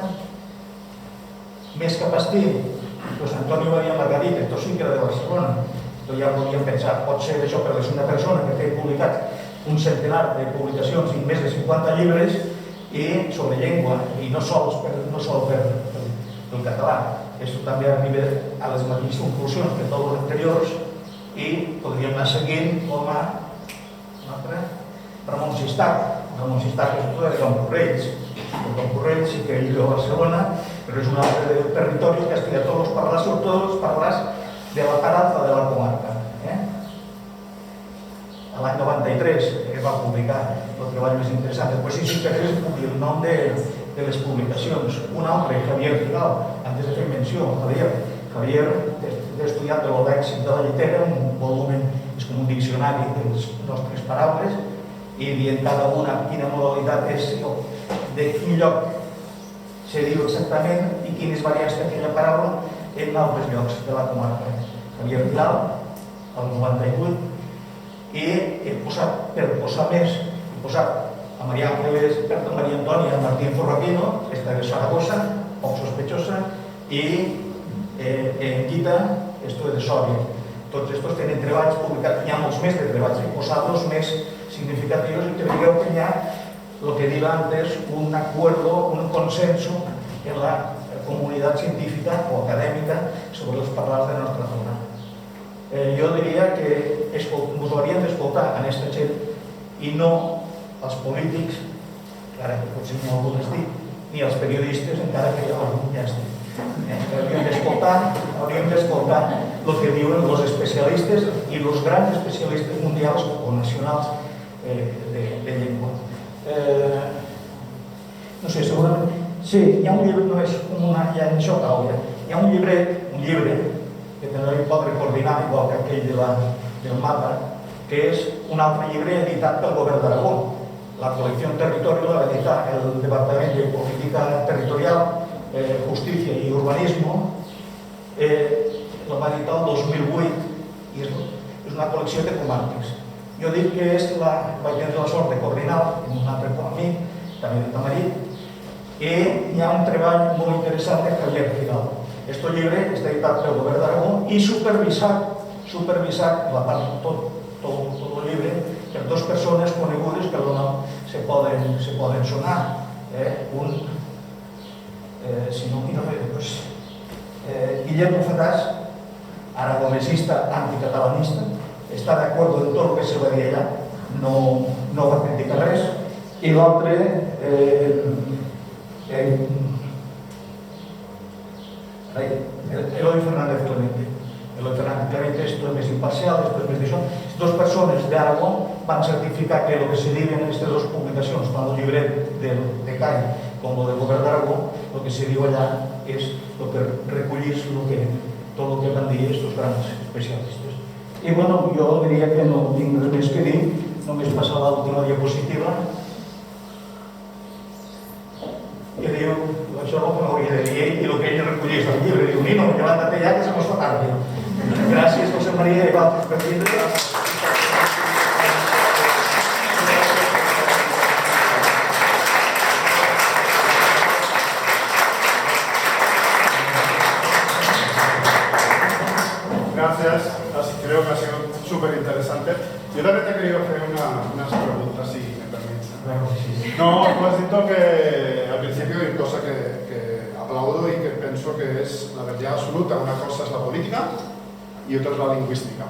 més que Pastí, doncs Antonio María Margarit, esto sí que era de Barcelona, però ja podríem pensar, pot ser això perquè és una persona que té publicat un centenar de publicacions i més de 50 llibres i sobre llengua, i no sols pel català. Això també arriba a les mateixes conclusions que tots els anteriors i podríem anar seguint com a un altre, Ramon Sistach. Ramon Sistach és un de Camporrells, Correll, sí que he ido a Barcelona, pero es un altre territorio que ha estudiat tots els parlars, sobretot els parlars de la part alta de la comarca. L'any 93 va publicar el treball més interessant. Després, si s'interessa, puc dir el nom de les publicacions. Un altre, Javier Giral, antes de fer menció, Javier ha estudiat el lèxic de la llitera, un volum, és com un diccionari de les nostres paraules, i dient cada una quina modalitat és, de quin lloc se diu exactament i quines variants té aquella paraula en altres llocs de la comarca. Javier Giral, el 98, i he posat, per posar més, he posat a María Ángeles, María Antonia Martín Zorrapino, esta de Zaragoza, poc sospechosa, i Guita, esto de Sòria. Tots estos tenen treballs publicats, hi ha molts més de treballs, he posat els més significativos i que veieu que hi ha, lo que digo antes, un acuerdo, un consenso en la comunitat científica o acadèmica sobre els parlars de nostra zona. Jo diria que us hauríem d'escoltar a aquesta gent i no als polítics, encara que potser no algú l'estic, ni als periodistes, encara que algú ja estic. Hauríem d'escoltar el que diuen els especialistes i els grans especialistes mundials o nacionals de llengua. No sé, segurament... Sí, hi ha un llibre, no és com una... Ja en això cau, hi ha un llibre que també pot coordinar, igual que aquell del mapa, que és un altre llibre editat pel govern d'Aragó. La col·lecció Territorio la va editar el Departament de Política Territorial, Justícia i Urbanismo, la va editar el 2008 i és una col·lecció de comàrtics. Jo dic que vaig tenir la sort de coordinar amb un altre amic, també de Tamarit, i hi ha un treball molt interessant de Javier Giral. Este llibre està editat pel govern d'Aragó i supervisat la part, tot el llibre, per dues persones conegudes que se poden sonar. Un, si no miro bé, Guillermo Fatàs, aragonesista anticatalanista, està d'acord en tot el que se va dir allà, no va criticar res, i l'altre, Eloy Fernández Clemente. Eloy Fernández Clemente és més imparcial, després més d'això. Dos persones d'Aragó van certificar que el que se diu en aquestes dues publicacions, tant el llibret de Cany com el del govern d'Aragó, el que se diu allà és el que recollís tot el que van dir aquests grans especialistes. I bueno, jo diria que no tinc res més que dir, només passar l'última diapositiva. Que diu, això no m'hauria de dir ell, i el que ell recollís al llibre, diu, Nino, levántate ja que se mos fa tarde. Gràcies, José María, i vosaltres per vindre. Gracias, creo que ha sido súper interesante. Yo también te he querido hacer unas preguntas, si me permites. No, tú has dicho que al principio hay cosas que aplaudo y que pienso que es la verdad absoluta. Una cosa es la política y otra es la lingüística.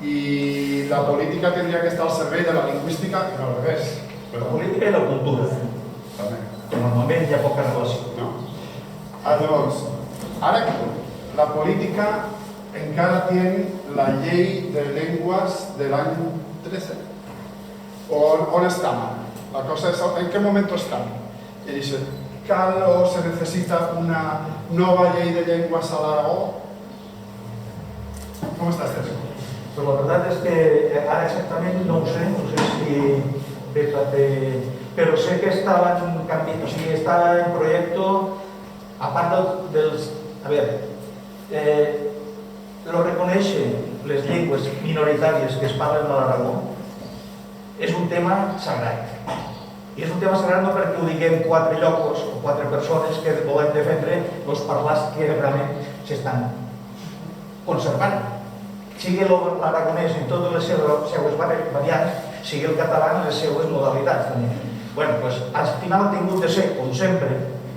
Y la política tendría que estar al servei de la lingüística y no al revés. La política i la cultura. Normalment hi ha poca relació. Llavors, ara la política encara tiene la llei de lenguas del año 13. ¿On están? La cosa es, ¿en qué momento están? Y dice, ¿cal o se necesita una nueva ley de lenguas a l'Aragó? ¿Cómo está este tema? Pues la verdad es que ara exactament no ho sé, no sé si... Però sé que estaven canviant, o sigui, està en proyecto, a part dels... A veure, lo reconèixer les llengües minoritàries que es parlen a l'Aragó és un tema sagrat. I és un tema sagrat no perquè ho diguem quatre llocos o quatre persones que volem defendre els parlars que realment s'estan conservant. Sigui l'aragonès en totes les seues variants, sigui el català en les seues modalitats també. Bueno, doncs al final ha tingut de ser, com sempre,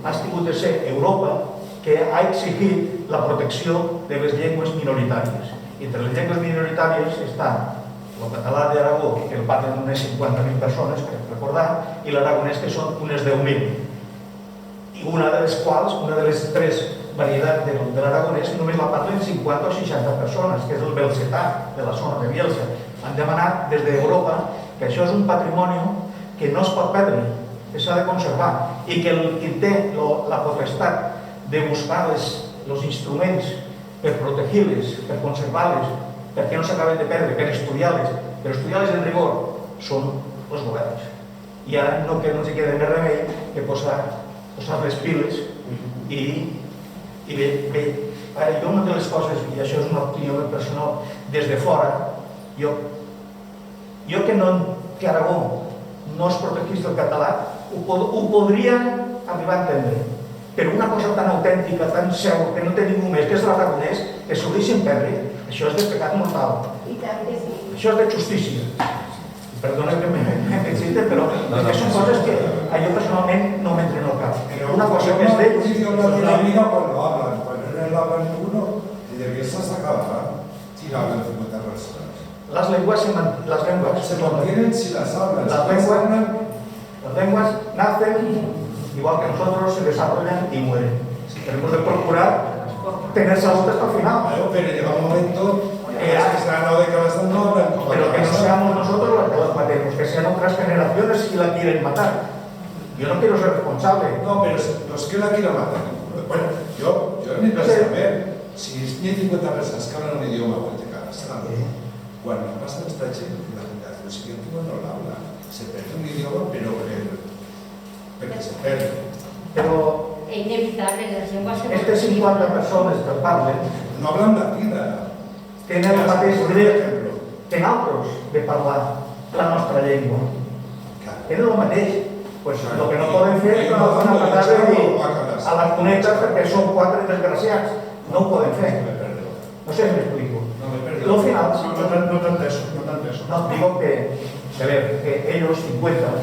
ha tingut de ser Europa que ha exigit la protecció de les llengües minoritàries. I entre les llengües minoritàries està el català d'Aragó, que el parlen unes 50.000 persones, crec recordar, i l'aragonès, que són unes 10.000. i una de les quals, una de les tres varietats de l'aragonès, només la parlen 50 o 60 persones, que és el belcetà de la zona de Bielsa. Han demanat des d'Europa que això és un patrimoni que no es pot perdre, que s'ha de conservar, i que el que té la potestat de buscar els instruments per protegir-les, per conservar-les, perquè no s'acaben de perdre, per estudiar-les en rigor, són els governs. I ara no ens queda més remei que posar les piles i bé, jo una de les coses, i això és una opinió personal, des de fora, jo que Aragó no es protegís del català, ho podria arribar a entendre, però una cosa tan autèntica, tan seu, que no té ningú més, que és l'aragonès, que s'ho deixen perdre, això és de pecat mortal. Això és de justícia. Perdona que m'existe, però són coses que a jo personalment no m'entren al cap. Una cosa que és d'ells... Cuando no hablan ninguno, y de Bielsa se acabará si la hablan 50 personas. Las lenguas se mantienen si las hablan. Las lenguas nacen igual que nosotros, se desarrollan y mueren. Tenemos que procurar tener salud hasta el final. Pero llega un momento que se han dado décadas no hablan. Pero que no seamos nosotros los que los matemos, que sean otras generaciones si la quieren matar. Yo no quiero ser responsable. No, pero los que la quieran matar. Bueno, yo necesito saber si ni 50 personas que hablan un idioma cuando pasa esta gente, la generación siguiente no la habla. Se pierde un idioma, pero se pierde. Pero es inevitable, las lenguas se estas 50 persones que parlen no hablan la vida. Tenen el mateix dret que nosaltres de parlar la nostra llengua. Tenen el mateix. Pues el que no poden fer és que no fan a matar a les cunetes perquè són 4 desgraciats. No ho poden fer. No sé si m'explico. Y al final... No tanto eso. No, digo que ellos 50 o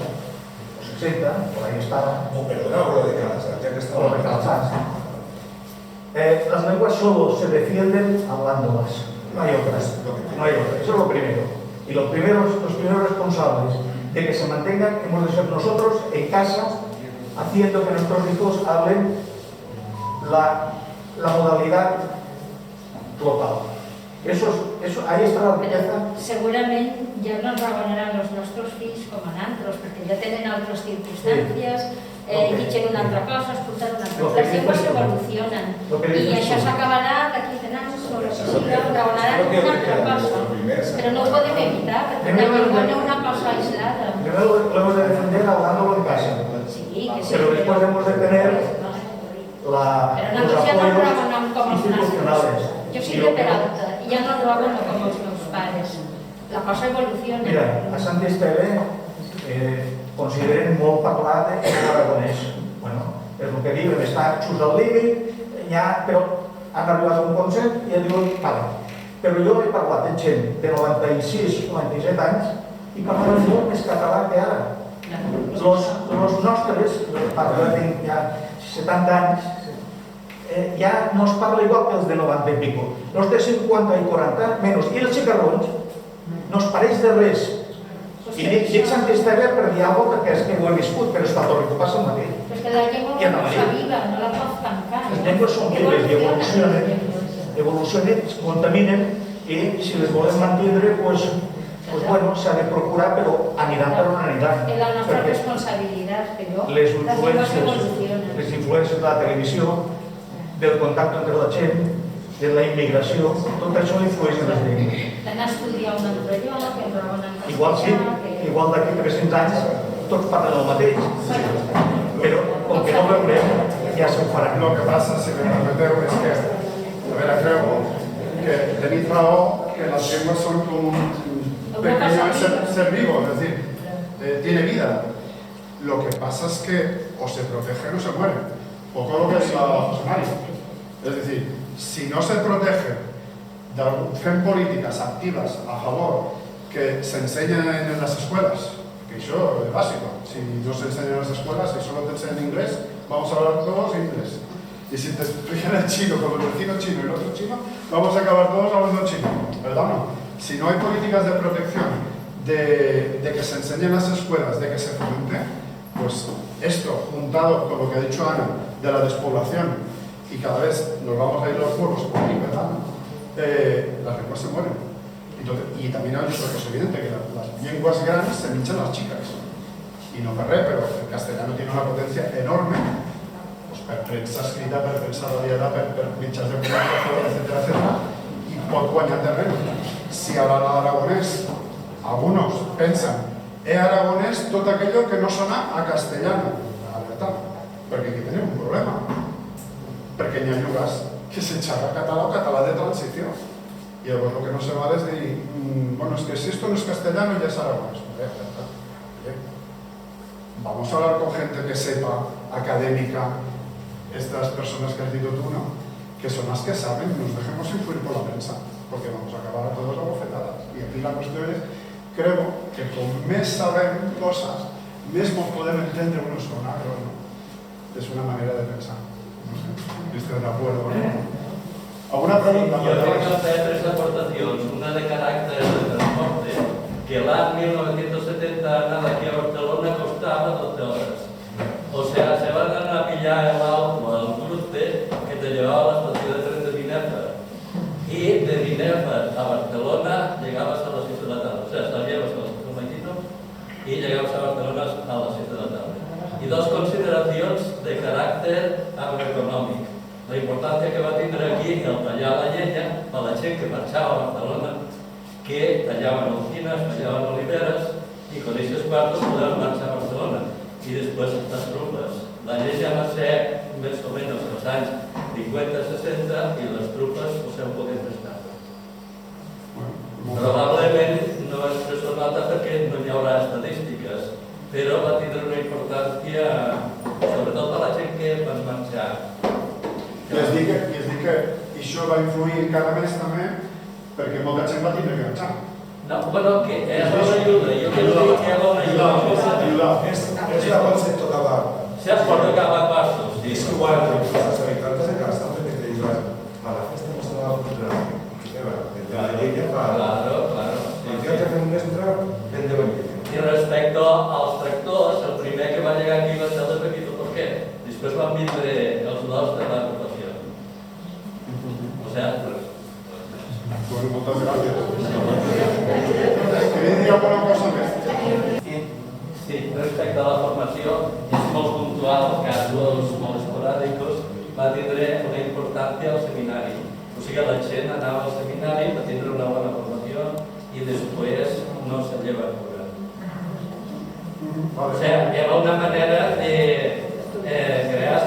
60, por ahí estaban. O perdona, o lo de Calazans, ya que está. O lo de Calazans. Las lenguas solo se defienden hablándolas. No hay otras. Eso es lo primero. Y los primeros responsables de que se mantengan hemos de ser nosotros en casa, haciendo que nuestros hijos hablen la modalidad local. Ahí está la riqueza. Segurament ja no ens raonaran els nostres fills com a naltros, perquè ja tenen altres circumstàncies, llitgen una altra cosa, escolten una altra cosa. Les llengües evolucionen i això s'acabarà d'aquí de anys o la que raonaran una altra cosa. Però no ho podem evitar, perquè la llengua no és una cosa aislada. Primero lo hemos de defender hablándolo en casa. Sí, que sí. Pero después hemos de tener los apoyos institucionales. Jo sí que per alta, i ja no raono com els meus pares. La cosa evoluciona. Mira, a Sant Esteve consideren molt parlar en aragonès. Bueno, és el que diuen, està just al límit, però han arribat a un consens i ja diuen, vale. Però jo he parlat amb gent de 96 o 97 anys i parlaven molt més català que ara. Els nostres, parlen ja 70 anys, ja no es parla igual que els de 90 i pico. Els de 50 i 40, menys. I els xicarrons no es pareix de res. I dic Sant Esteve per dir alguna cosa, perquè és que ho he viscut, però està tot el que passa el mateix. Però és que la llengua és una cosa viva, no la pots tancar. Les llengües són vives i evolucionen, es contaminen, i si les volem mantindre, bueno, s'ha de procurar, però aniran per on aniran. És la nostra responsabilitat, però les influències de la televisió, del contacte entre la gent, de la immigració, tot això influeix en les llengües. D'anar a estudiar un altre lloc, que raonen en Igual sí, igual d'aquí 300 anys tots parlen el mateix, però com que no ho veurem, ja s'ho farà. Lo que pasa, si me permeteu, es que, a ver, creo que tenéis raó que las lenguas son como un pequeño ser vivo, es decir, tiene vida. Lo que pasa es que o se protege o se muere. Poco lo que decía José Mario. Es decir, si no se protege, hacen políticas activas a favor que se enseñen en las escuelas, que eso es básico. Si no se enseña en las escuelas, si solo te enseñan inglés, vamos a hablar todos inglés. Y si te explican el chino como el vecino chino y el otro chino, vamos a acabar todos hablando chino. ¿Verdad o no? Si no hay políticas de protección, de que se enseñen en las escuelas, de que se fomente, pues esto juntado con lo que ha dicho Ana de la despoblación y cada vez nos vamos a ir los pueblos por aquí, ¿verdad? Las lenguas se mueren. Entonces, y también hay otra cosa evidente, que las lenguas grandes se minchan las chicas. Y no per res, però el castellano tiene una potencia enorme, pues, per premsa escrita, per premsa radiada, per mitjans de comunicació, etcétera, i pot guanyar terreno. Si a l'aragonès algunos pensan aragonès tot aquello que no sona a castellano, la veritat, perquè aquí tenim un problema, perquè n'hi ha llocs que se xerra català o català de transició. Y luego lo que no se vale es decir, bueno, es que si esto no es castellano ya es aragonés. Vamos a hablar con gente que sepa, académica, estas personas que has dicho tú, ¿no? Que son las que saben, nos dejemos influir por la prensa, porque vamos a acabar a todos a bofetadas. Y aquí la cuestión es, creo que con más saber cosas, mismo podemos entender uno sonar o no. Es una manera de pensar. No sé, estoy de acuerdo, ¿no? ¿Alguna pregunta? Jo crec que feia tres aportacions, una de caràcter de transporte, que l'any 1970 anar d'aquí a Barcelona costava 12 horas. O sea, se van a pillar el auto al cruce que te llevaba a la estación de tren de Binèfar. Y de Binèfar a Barcelona llegabas a las 6 de la tarde. O sea, salíamos a las 6 Maitino y llegabas a Barcelona a las 6 de la tarde. Y dos consideracions de caràcter agroeconòmic. La importància que va tindre aquí el tallar la llenya per la gent que marxava a Barcelona, que tallaven alzines, tallaven oliveres i con aquests quartos podien marxar a Barcelona. I després les trupes. La llenya va ser més o menys als anys 50-60 i les trupes ho sé un poquet més tard. Probablement no és personata perquè no hi haurà estadístiques, però va tindre una importància sobretot per la gent que va marxar. I es dic que això va influir encara més també perquè molta gent va tindre que marxar. No, bueno, que és una ajuda, jo crec que és una ajuda. Es la base toda la... Se has por acabar pasos. Es igual que los habitantes de casa, que te digan, a la fiesta no se va a cultural. Desde la llenya para... Claro. El día que hacen un extra, vende banquete. I respecte als tractors, el primer que va llegar aquí va ser el de Pepito Porquer. Després van vindre els dos de l'agrupació. O sea, Bueno, moltes gràcies. Queria dir alguna cosa més? sí, respecte a la formació, és molt puntual, casos molt esporàdicos, va tindre una importància al seminari. O sigui, la gent anava al seminari, va tindre una bona formació i després no se lleva a cura. O sea, era una manera de crear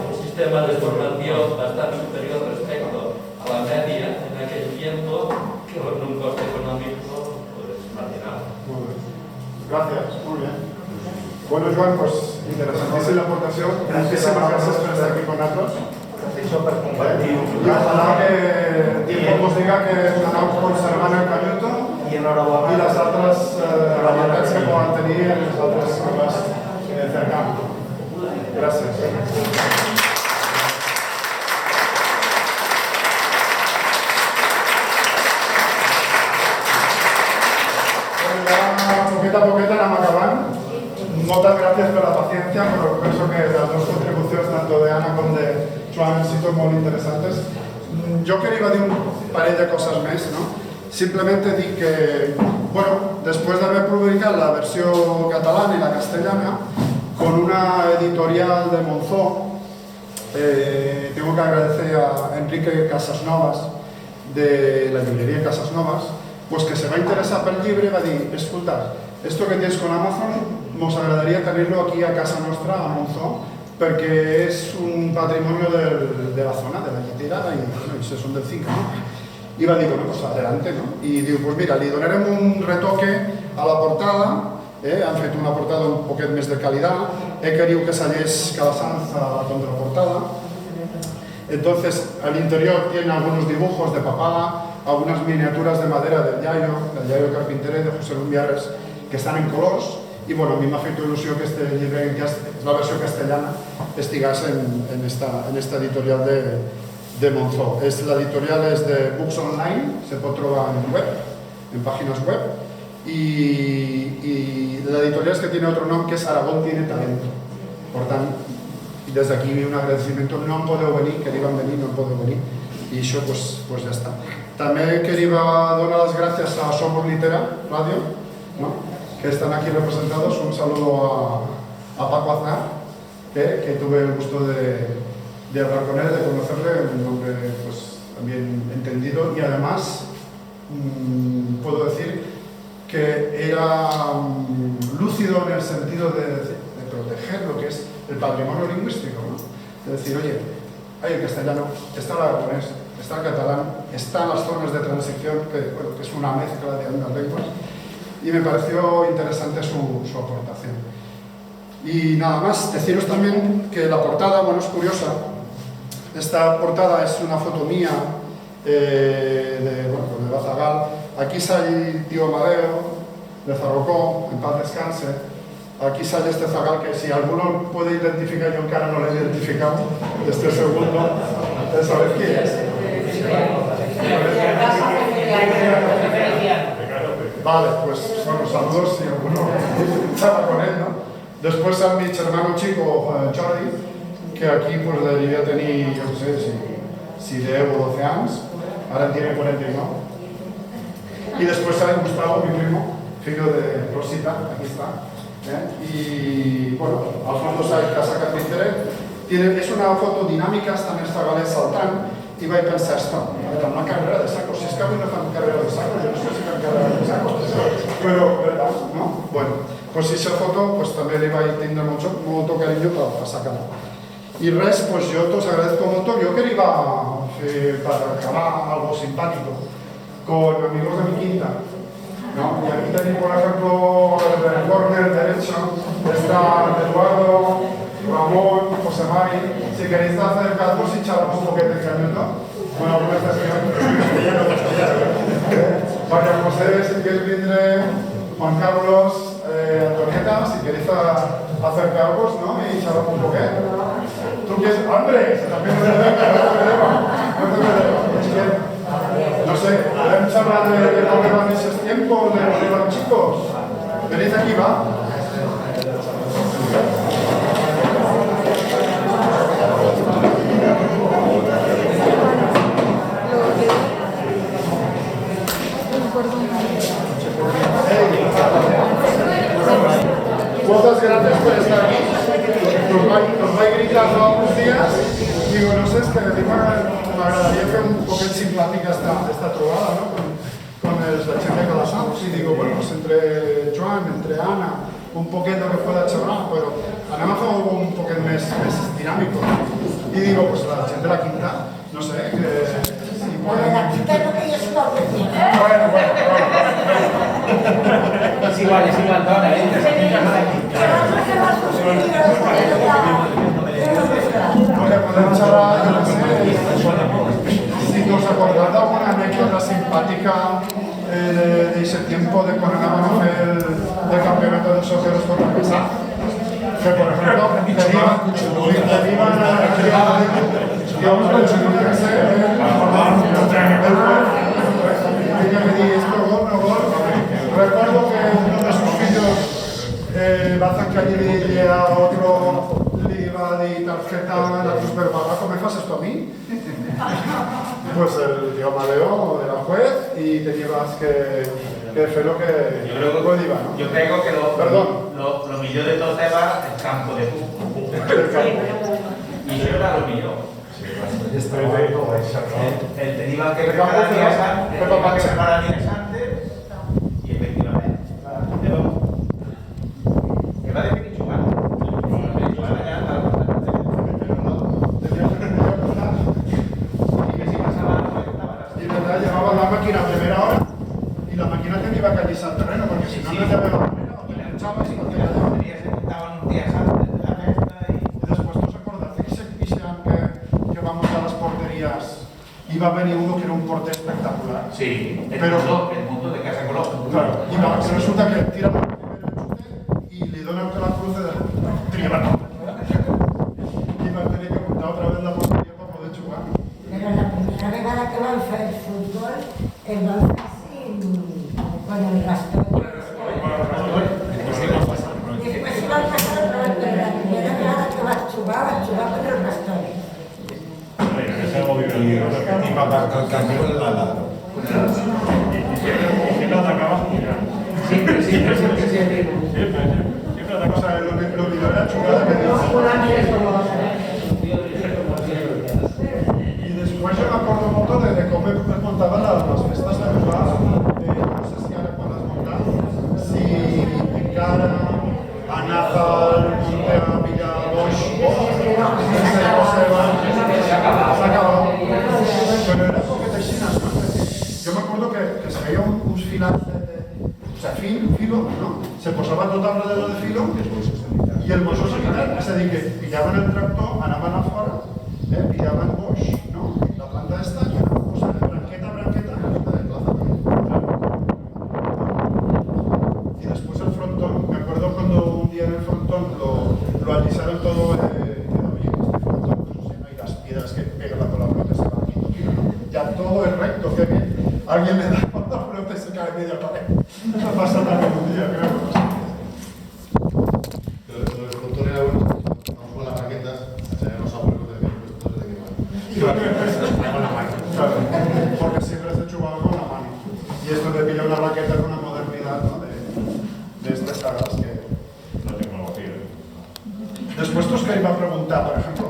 un sistema de formación bastante superior respecto a la media en aquel tiempo, que con un coste económico pues, marginal. Muy bien. Gracias, muy bien. Bueno, Joan, pues interesantísima aportación. Muchísimas gracias por estar aquí con nosotros. Això per compartir Y ojalá que el tiempo nos diga que aneu conservant el canyuto i enhorabona y las otras variedades que puedan tener en las otras zonas cercanas. Gracias. Poqueta a poqueta anem acabant. Moltes gràcies per la paciència, però penso que les dues contribucions, tant de Ana com de Joan, han sido molt interessantes. Jo quería dir un parell de coses més, ¿no? Simplemente dir que, bueno, después de haber publicado la versión catalana y la castellana, con una editorial de Monzó, tengo que agradecer a Enrique Casasnovas, de la librería Casasnovas, pues que se va a interesar pel llibre i va dir, escolta, esto que tienes con Amazon, nos agradaría tenerlo aquí a casa nostra, a Monzó, perquè és un patrimonio de la zona, de la Llitera, i bueno, son del 5, ¿no? I va dir, bueno, pues adelante, ¿no? I diu, pues mira, li donarem un retoque a la portada, han fet una portada un poquet més de qualitat, querido que saliés Calasanz a la contraportada. Entonces, al interior tiene algunos dibujos de papada, algunas miniaturas de madera del Yayo Carpintero de José Luis Viarres, que están en colors, i bueno, a mi m'ha fet il·lusió que este llibre, que és la versió castellana, estigués en esta editorial de Monzó. La editorial es de Books Online, se pot trobar en páginas web, y la editorial es que tiene otro nombre, que es Aragón tiene talento. Per tant, des d'aquí un agradecimiento. No em podeu venir, queríem venir, no em podeu venir. I això, pues ja està. També quería donar las gracias a Somos Litera Radio, ¿no? Que están aquí representados. Un saludo a Paco Aznar, que tuve el gusto de hablar con él, de conocerle, un hombre pues también entendido y además puedo decir que era lúcido en el sentido de proteger lo que es el patrimonio lingüístico, ¿no? Es decir, oye, hay el castellano, está el aragonés, está el catalán, están las zonas de transición, que es una mezcla de ambas lenguas, y me pareció interesante su aportación. Y nada más, deciros también que la portada, bueno, es curiosa. Esta portada es una foto mía de Bazagal. Aquí sale el tío Amadeo de Zarrocó, en paz descanse. Aquí sale este zagal que si alguno puede identificar, yo en cara no lo he identificado, este segundo, ¿sabes quién es? Vale, pues bueno, saludos si alguno estaba con él, ¿no? Después a mi hermano chico, Jordi, que aquí pues debería tener, yo no sé, si 10 o 12 años, ahora tiene 49. Y después hay Gustavo, mi primo, hijo de Rosita, aquí está. Y bueno, al fondo hay Casa Carpintere. Es una foto dinámica, están en esta galera saltando. Y va a pensar, una carrera de sacos, si es que avui no fan carrera de sacos, yo no sé si fan carrera de sacos, pero, ¿verdad? ¿No? Bueno, pues esa foto pues también le va a tener mucho cariño para sacarla. Y res, pues yo os agradezco mucho. Yo quería, para acabar algo simpático, con amigos de mi quinta, ¿no? Y aquí tenéis, por ejemplo, el corner derecho, está Eduardo, Ramón, José Mari. Si queréis acercaros y charlamos un poquito de cañón, bueno, alguna estación, María José, si queréis vendré, Juan Carlos, Antonieta, si queréis acercaros, ¿no? Y charlamos un poquito. ¿Tú quieres? ¡Hombre! También no te no sé, ¿podemos hablar de cómo van esos tiempos, de los chicos? Venid aquí, va. Muchas gracias por estar aquí. Nos va gritando algunos días. Digo, no sé, es que me agradaría que un poco simpática esta trovada, ¿no? Con la gente de Calasans. Y digo, bueno, pues entre Joan, entre Ana, un poquito que pueda charlar, pero Ana me ha hecho un poquito más dinámico. Y digo, pues la gente de la quinta, no sé, que... Bueno, la quinta no que yo soy la oficina. Bueno. Es igual, Dona, ¿eh? Podemos hablar, yo no sé, si os acordáis de alguna anécdota simpática de ese tiempo de cuando andaban a hacer el campeonato de socios por la mesa. Que por ejemplo, recuerdo que uno de sus fillos va a zancallirle a otro, le iba a dar tarjeta, la Cruz Barbaco, ¿me haces esto a mí? Pues el tío Amadeo era juez y tenías que hacer lo que iba, ¿no? Yo creo que lo millor de todo era el campo de fútbol. Y eso era lo millor. El tenía que preparar días antes y efectivamente. Me va a decir que llevaba la máquina a primera hora y la máquina te iba a calizar el terreno porque si no, no te veo la primera o te la echabas y no te la dejabas. estaban unos días antes de la festa y después ¿no os acordáis que vamos a las porterías? Iba a venir uno que era un portero espectacular. sí, el punto de Casa Colón. Claro, y resulta que tira el primer chute y le dona la cruz de triana. Y va a tener que montar otra vez la portería para poder jugar. Pero la primera vegada que van a hacer el fútbol, el van a hacer con el bastón. Después iban a pasar, pero la primera vegada chupaba con los bastones. Y papá con cambio en la lado. Siempre atacabas mirar. Siempre atacabas. Lo que era chulada que y después yo me acuerdo mucho de cómo me contaban las fiestas de verdad. No sé si ahora cuando las montan, si Picara, Anazal, Montea, Villa, Bosch, se acabado. Pero era porque te chinas, ¿no? Yo me acuerdo que se veía un filas o sea, filo, ¿no? Se posaba tot alrededor de filo y el mosso similar, es a dir, que pillaven el tractor, anaven a fora, pillaven boix, ¿no? La planta esta y anaven posant branqueta, y después el frontón, me acuerdo cuando un día en el frontón lo alisaron todo, quedó bien este frontón, pues, o sea, no hay las piedras que pegan la palabra que se va quinto kilo, ¿no? Ya todo es recto, qué bien. Alguien me da la pelota y se cae media pared. No pasa nada un día, creo. Lo del frontón era bueno, vamos con las raquetas, los abuelos de Claro, porque siempre se chupaba con la mano. Y esto de pillar una raqueta con una modernidad, ¿no? De estas sagas que... No tecnología. Después os que iba a preguntar, por ejemplo,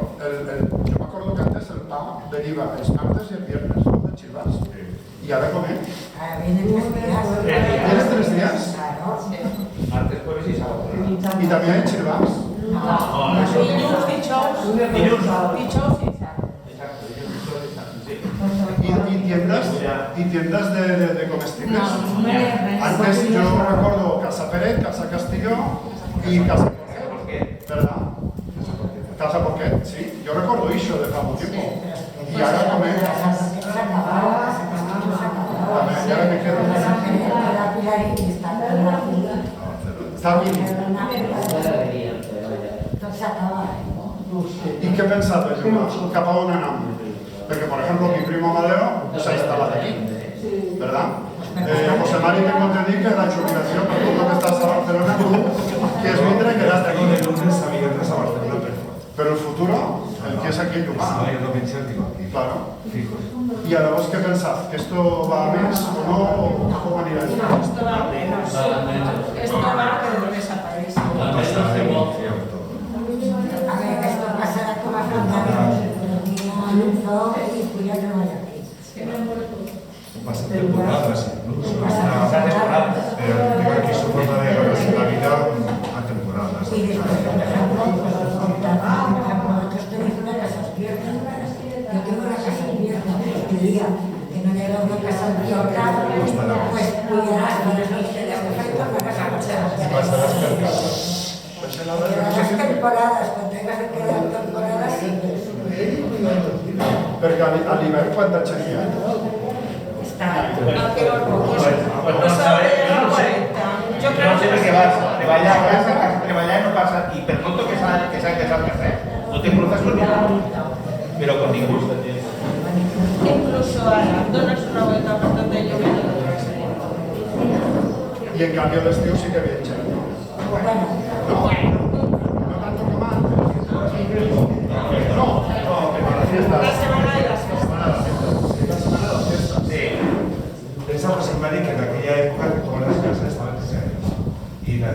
yo me acuerdo que antes el PA deriva el martes y el viernes, ¿no? De Chivas. ¿Y ahora comer? Ahora vienen 3 días. ¿Tienes 3 días? Claro. Martes, jueves y sábado. ¿Y también hay Chivas? No, Dilluns, dijous i dissabte. Exacto, dilluns, sí. ¿Y tiendas de comestibles? No, Antes yo recuerdo Casa Peret, Casa Castillo y Casa Porquet, ¿verdad? Casa Porquet, sí. Yo recuerdo eso de hace mucho tiempo. Y ahora comer. Y ahora me quedo. Está bien. ¿Y qué pensaba yo? ¿Cap a on anem? Porque, por ejemplo, mi primo Amadeo se ha instalado aquí, ¿verdad? José Mari, tengo que decir que la jubilación, por tú que estás a Barcelona, tú quieres vindre y quedarte aquí. De lunes a viernes a Barcelona, Pero el futuro, el que es aquí, el humano. yo no pensé aquí. Claro. Fijos. ¿Y ahora vos qué pensás? ¿Que esto va a mes o no? ¿O cómo va a ir ahí? Esto va menos. Esto va que no desaparece. A ver, esto pasará como a Frontera. Anunció y cuya que no vaya aquí. Pasan temporadas incluso. Pero Tengo aquí su forma de ganarse la vida a temporadas. y después, por ejemplo, vosotros tenéis una casa abierta. Yo tengo una casa abierta. El día que no llega una casa abierta, pues cuidarás todas las historias que faltan para casa abierta. Las temporadas, cuando tengas que quedar temporadas, sí. Perquè a l'hivern quanta gent hi ha? No quiero no sabe a 40. Yo No creo sé de qué vas, treballar a casa, treballar no pasa, y per molto que salgas, no te cruzas con ninguno, pero con ninguno. incluso ahora donas una vuelta por donde yo vivo. I en canvi a l'estiu sí que viatgem, no? No? No tanto como antes. No, que para la fiesta. La semana de las fiestas. La semana de las fiestas. Sí. Pensa José Mari que en aquella época todas las casas estaban deseadas. Y mira,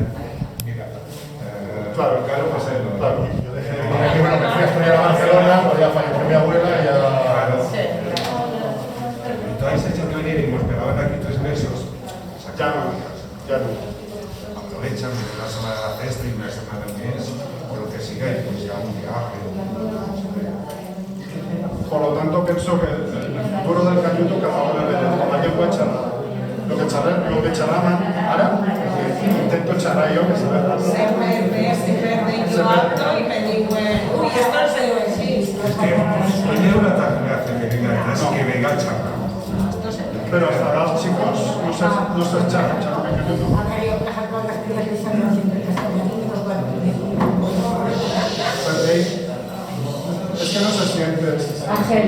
Claro, claro, pues claro. Yo dejé aquí, bueno, me fui a estudiar a Barcelona, pues ya falleció mi abuela y ya... Claro. Sí. Entonces ese que venía y nos pegaban aquí 3 meses. Ya no, ya no. Aprovechan una semana de la fiesta y una semana del mes, o lo que siga, y pues ya un viaje. Por lo tanto, pienso que el futuro del Cañuto que ahora con la llengua charrada. Lo que charraban ahora, intento charrar yo, que se ve. Siempre yo alto y me digo, uy, esto no se debe decir. Es que tener un ataque me hace que venga atrás y que venga a charlar. Pero hasta ahora los chicos no se charran en Cañuto. A ver, yo, por ejemplo, las crías de San Luis siempre que están aquí, no puedo Es que no se siente. Ángel.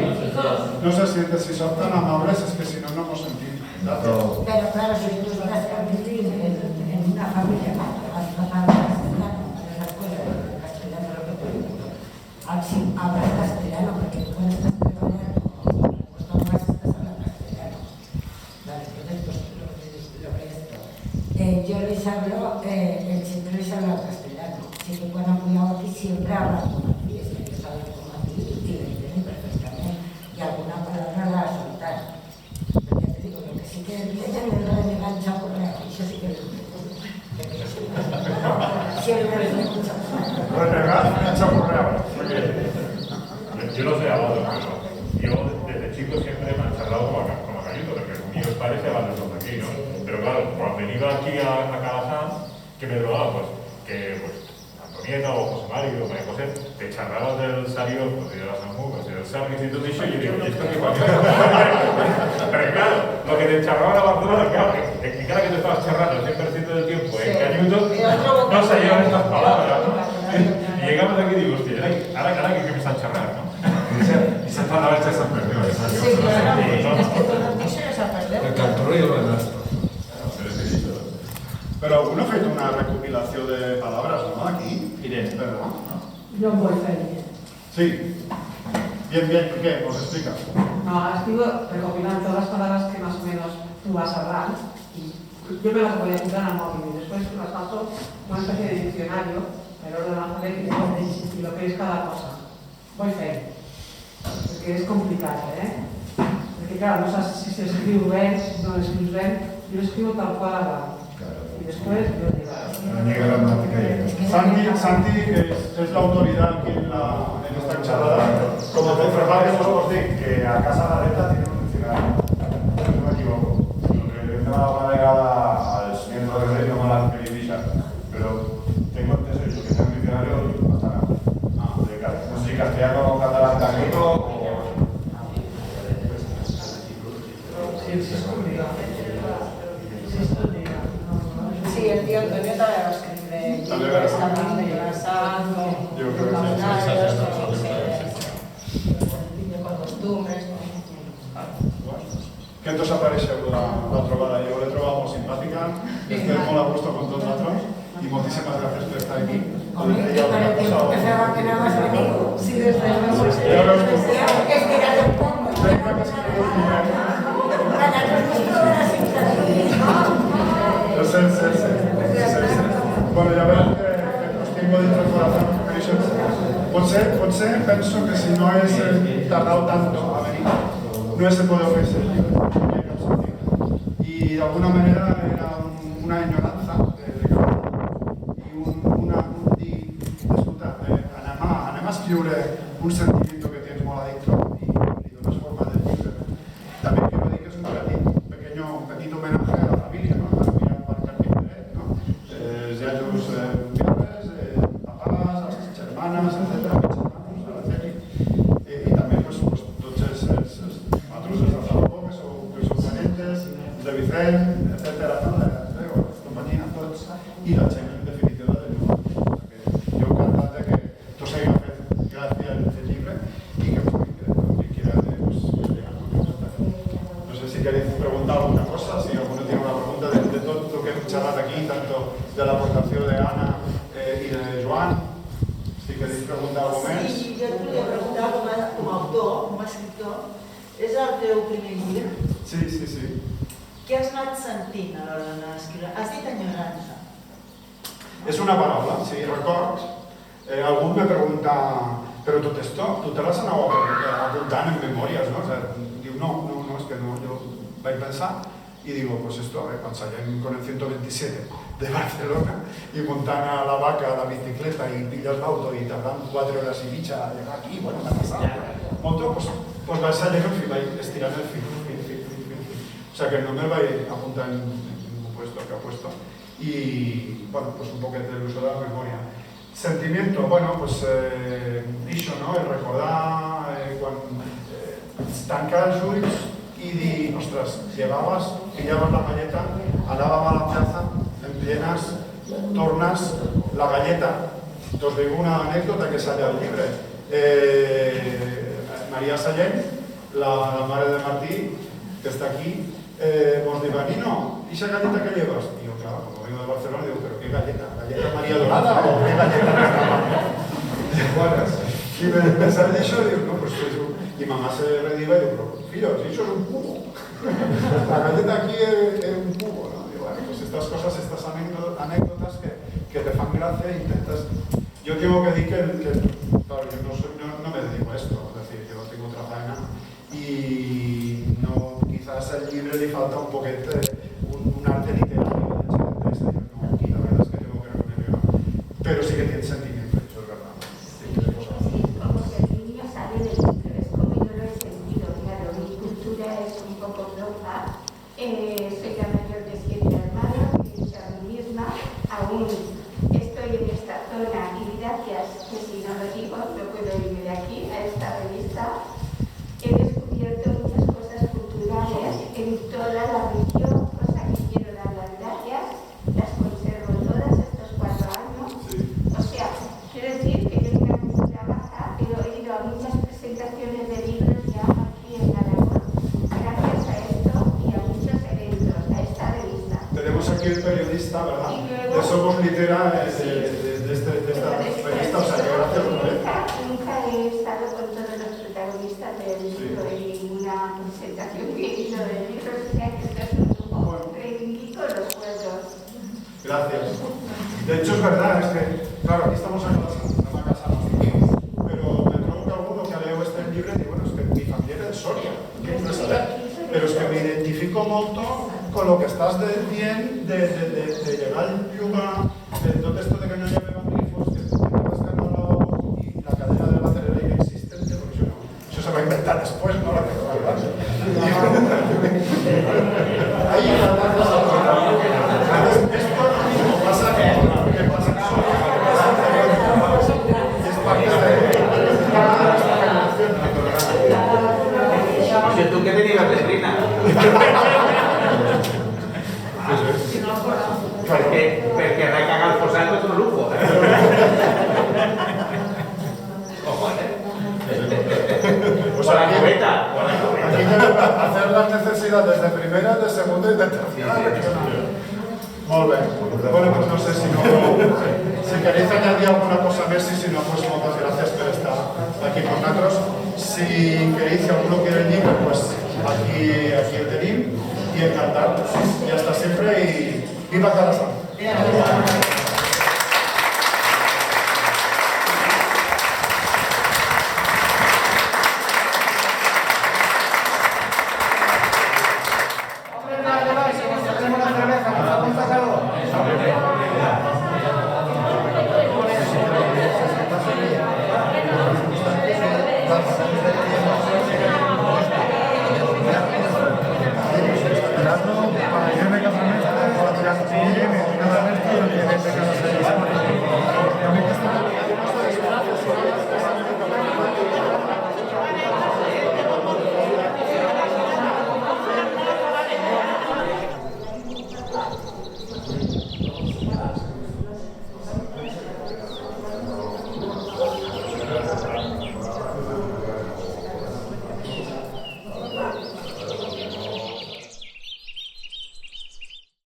No se siente, si son tan amables, es que si no, no nos sentimos. Pero claro, si tú estás a vivir en una familia, las cosas, las cosas, las cosas, sí, habla castellano, porque tú cuando estás preparando, pues no más estás hablando castellano. Vale, entonces, pues lo que esto. Yo les hablo, siempre les hablo castellano. Así que cuando han cuidado aquí siempre hablan como aquí, es que ellos saben como aquí y lo entienden perfectamente. Y alguna palabra la soltar. Pero ya te digo, lo que sí que entienden es lo de enganchar por la eso sí que lo entiendo. Siempre les escucho. Yo no sé hablado, pero yo desde chico siempre me han charlado como a Cayuto, porque mis padres se van de aquí, ¿no? Pero claro, cuando iba aquí a Calasán, ¿qué me drogaba? Pues que Antonieta o José Mario o María José te charraban del Sario, pues de las Amugas, del Sargis y todo eso, y yo digo, ¿y esto qué pasa? Pero claro, lo que te charraba la Barcelona, claro, que cada que te estabas charrando el 100% del tiempo en Cayuto, no se llevan estas palabras, ¿no? Y llegamos aquí y digo, hostia, ahora que me están charrando, ¿no? Y se fan a veces se han perdido. Sí, claro, es que todo el se les ha perdido. El cantor y el renastro. Pero uno ha fet una recopilació de palabras, ¿no? Aquí. Irene. ¿Verdad? Yo voy feliz. Sí. Bien, bien. ¿Qué? ¿Os explicas? No, estuve recopilando todas las palabras que más o menos tú vas a hablar y yo me las voy a apuntar al móvil y después las paso una especie de diccionario, el orden alfabético y lo que es cada cosa. Voy feliz. Porque es complicado, ¿eh? Porque claro, no sabes si se escribe bien, si no escribes bien, yo escribo tal cual hablado. Y después yo digo... Santi es la autoridad aquí en esta charlada. Como confirmar que os digo que a Casa la Reta tiene un diccionario. No me equivoco. Una delegada al miembro del reino con la periodista, pero tengo entendido que es un diccionario bastante no sé si castellano o catalán también o... Sí, el tío Antonio también lo escribe. También Está hablando de Calasán, con calenarios, con costumbres. Què ens apareixeu la trobada? Jo l'he trobat molt simpàtica, estem molt a gusto con tots nosaltres i moltíssimes gràcies per estar aquí. Hombre, y para el tiempo que se va que nada más venir, si desde luego es que ya lo pongo. Para nosotros todas las Bueno, ja veus que us tinc dintre el corazón. Potser penso que si no és tardado tanto a venir, no se puede ofrecer el libro, no tiene cap sentit. Y de alguna manera era una añoranza de campo y un dir, escolta, anem a escriure un sentimiento que tienes molt adentro y dones forma del llibre. También quiero decir que es un pequeño homenaje a la familia, ¿no? A la familia Carpinteret, ¿no? Llajos Viales, papás, hermanas, etcétera, y también pues tots els matros, els Alfaló, que són parentes, de Vicent, etcétera, ¿no? De companyia, tots, i la gent en definitiva de Llum. Jo encantat de que tots hagin fet gràcia el llibre i que quiera llegar. No sé si queréis preguntar alguna cosa, si alguno tiene una pregunta de todo lo que hemos charlado aquí, tanto de la aportación de Ana y de Joan. Si queréis preguntar algo més. Sí, jo et volia preguntar com a autor, com a escriptor, és el teu primer llibre? Sí. Què has anat sentint a l'hora d'anar a escriure? Has dit enyorança. Es una paraula, sí, records. Algú me pregunta, però tot esto, tu te l'has anat apuntant en memòries, no? O sea, diu, no, es que no, yo vaig pensar y digo, pues esto, salían con el 127 de Barcelona y montan a la vaca, a la bicicleta y pillas el auto y tardan 4 horas y bicha a llegar aquí, bueno, me ha pasado. Monto, pues vas a llegar y vais estirando el fil. O sea que no me vais a apuntar en un puesto que ha puesto. Y, bueno, pues un poquete del uso de la memoria. Sentimiento, bueno, pues dicho, ¿no? El recordar, cuando tancar els ulls i dir, ostres, llegaves, pillaves la galleta, anàvem a la plaza, empienas, tornas, la galleta. Os digo una anécdota que sale al libre. María Sallent, la madre de Martí, que está aquí, nos dijo, Nino, ¿y esa galleta que llevas? Y yo, claro, como vengo de Barcelona, digo, ¿pero qué galleta? ¿Galleta María Dorada o qué galleta? Buenas. Y me sale eso y digo, no, pues eso. Y mamá se rediva y digo, pero fillo, si eso es un cubo. La galleta aquí es un cubo, ¿no? Digo, bueno, pues estas cosas, estas anécdotas que te fan gracia e intentas... Yo tengo que decir que claro, yo no me dedico a esto, es decir, yo tengo otra faena y no, quizás al libro le falta un poquito un arte literario de texto, no, aquí la verdad es que tengo que reconocerlo, pero sí que tiene sentimiento, eso es verdad. Sí, como que el niño sale del libro, es como yo lo he sentido, claro, mi cultura es un poco floja, soy la mayor de 7 hermanos, y yo a mí misma, aún estoy en esta zona y gracias, que si no lo digo, no puedo irme de aquí, a esta revista, he descubierto muchas cosas culturales en toda la región, cosa que quiero dar las gracias, las conservo todas estos 4 años. O sea, quiero decir que yo tengo una cultura baja, pero he ido a muchas presentaciones de libros ya aquí en Aragón, gracias a esto y a muchos eventos, a esta revista. Tenemos aquí el periodista, ¿verdad? Y luego, de Somos Litera, de esta revista, o sea, que gracias por ver. Nunca he estado con todos los protagonistas del libro en ninguna presentación que he ido del libro, o sea que esto es un lujo. Reivindico los pueblos. Gracias. De hecho, es verdad, es que, claro, aquí estamos en una casa pero me pregunto alguno que leo este libro y digo, bueno, es que mi familia es de Soria, que no saber, pero es que me identifico mucho con lo que estás diciendo de llegar al yuga, de todo esto de que no lleven grifos, que te vas ganando y la cadena de la cerera inexistente, porque eso se va a inventar después, no la tengo que hablar. Ahí esto mismo pasa que pasa en Soria, es parte de esta generación O sea, tú que me digas, Letrina. Perquè recagar el posat és un lujo. Ojo, Pues aquí, aquí hacer las necesidades de primera, de segunda y de tercera. Molt bé. Bueno, pues no sé si queréis añadir alguna cosa más y si no, pues muchas gracias por estar aquí con nosotros. Si queréis, si alguno quiere el libro, pues aquí el tenim y encantados. Y hasta siempre y viva Calasanz. Gracias.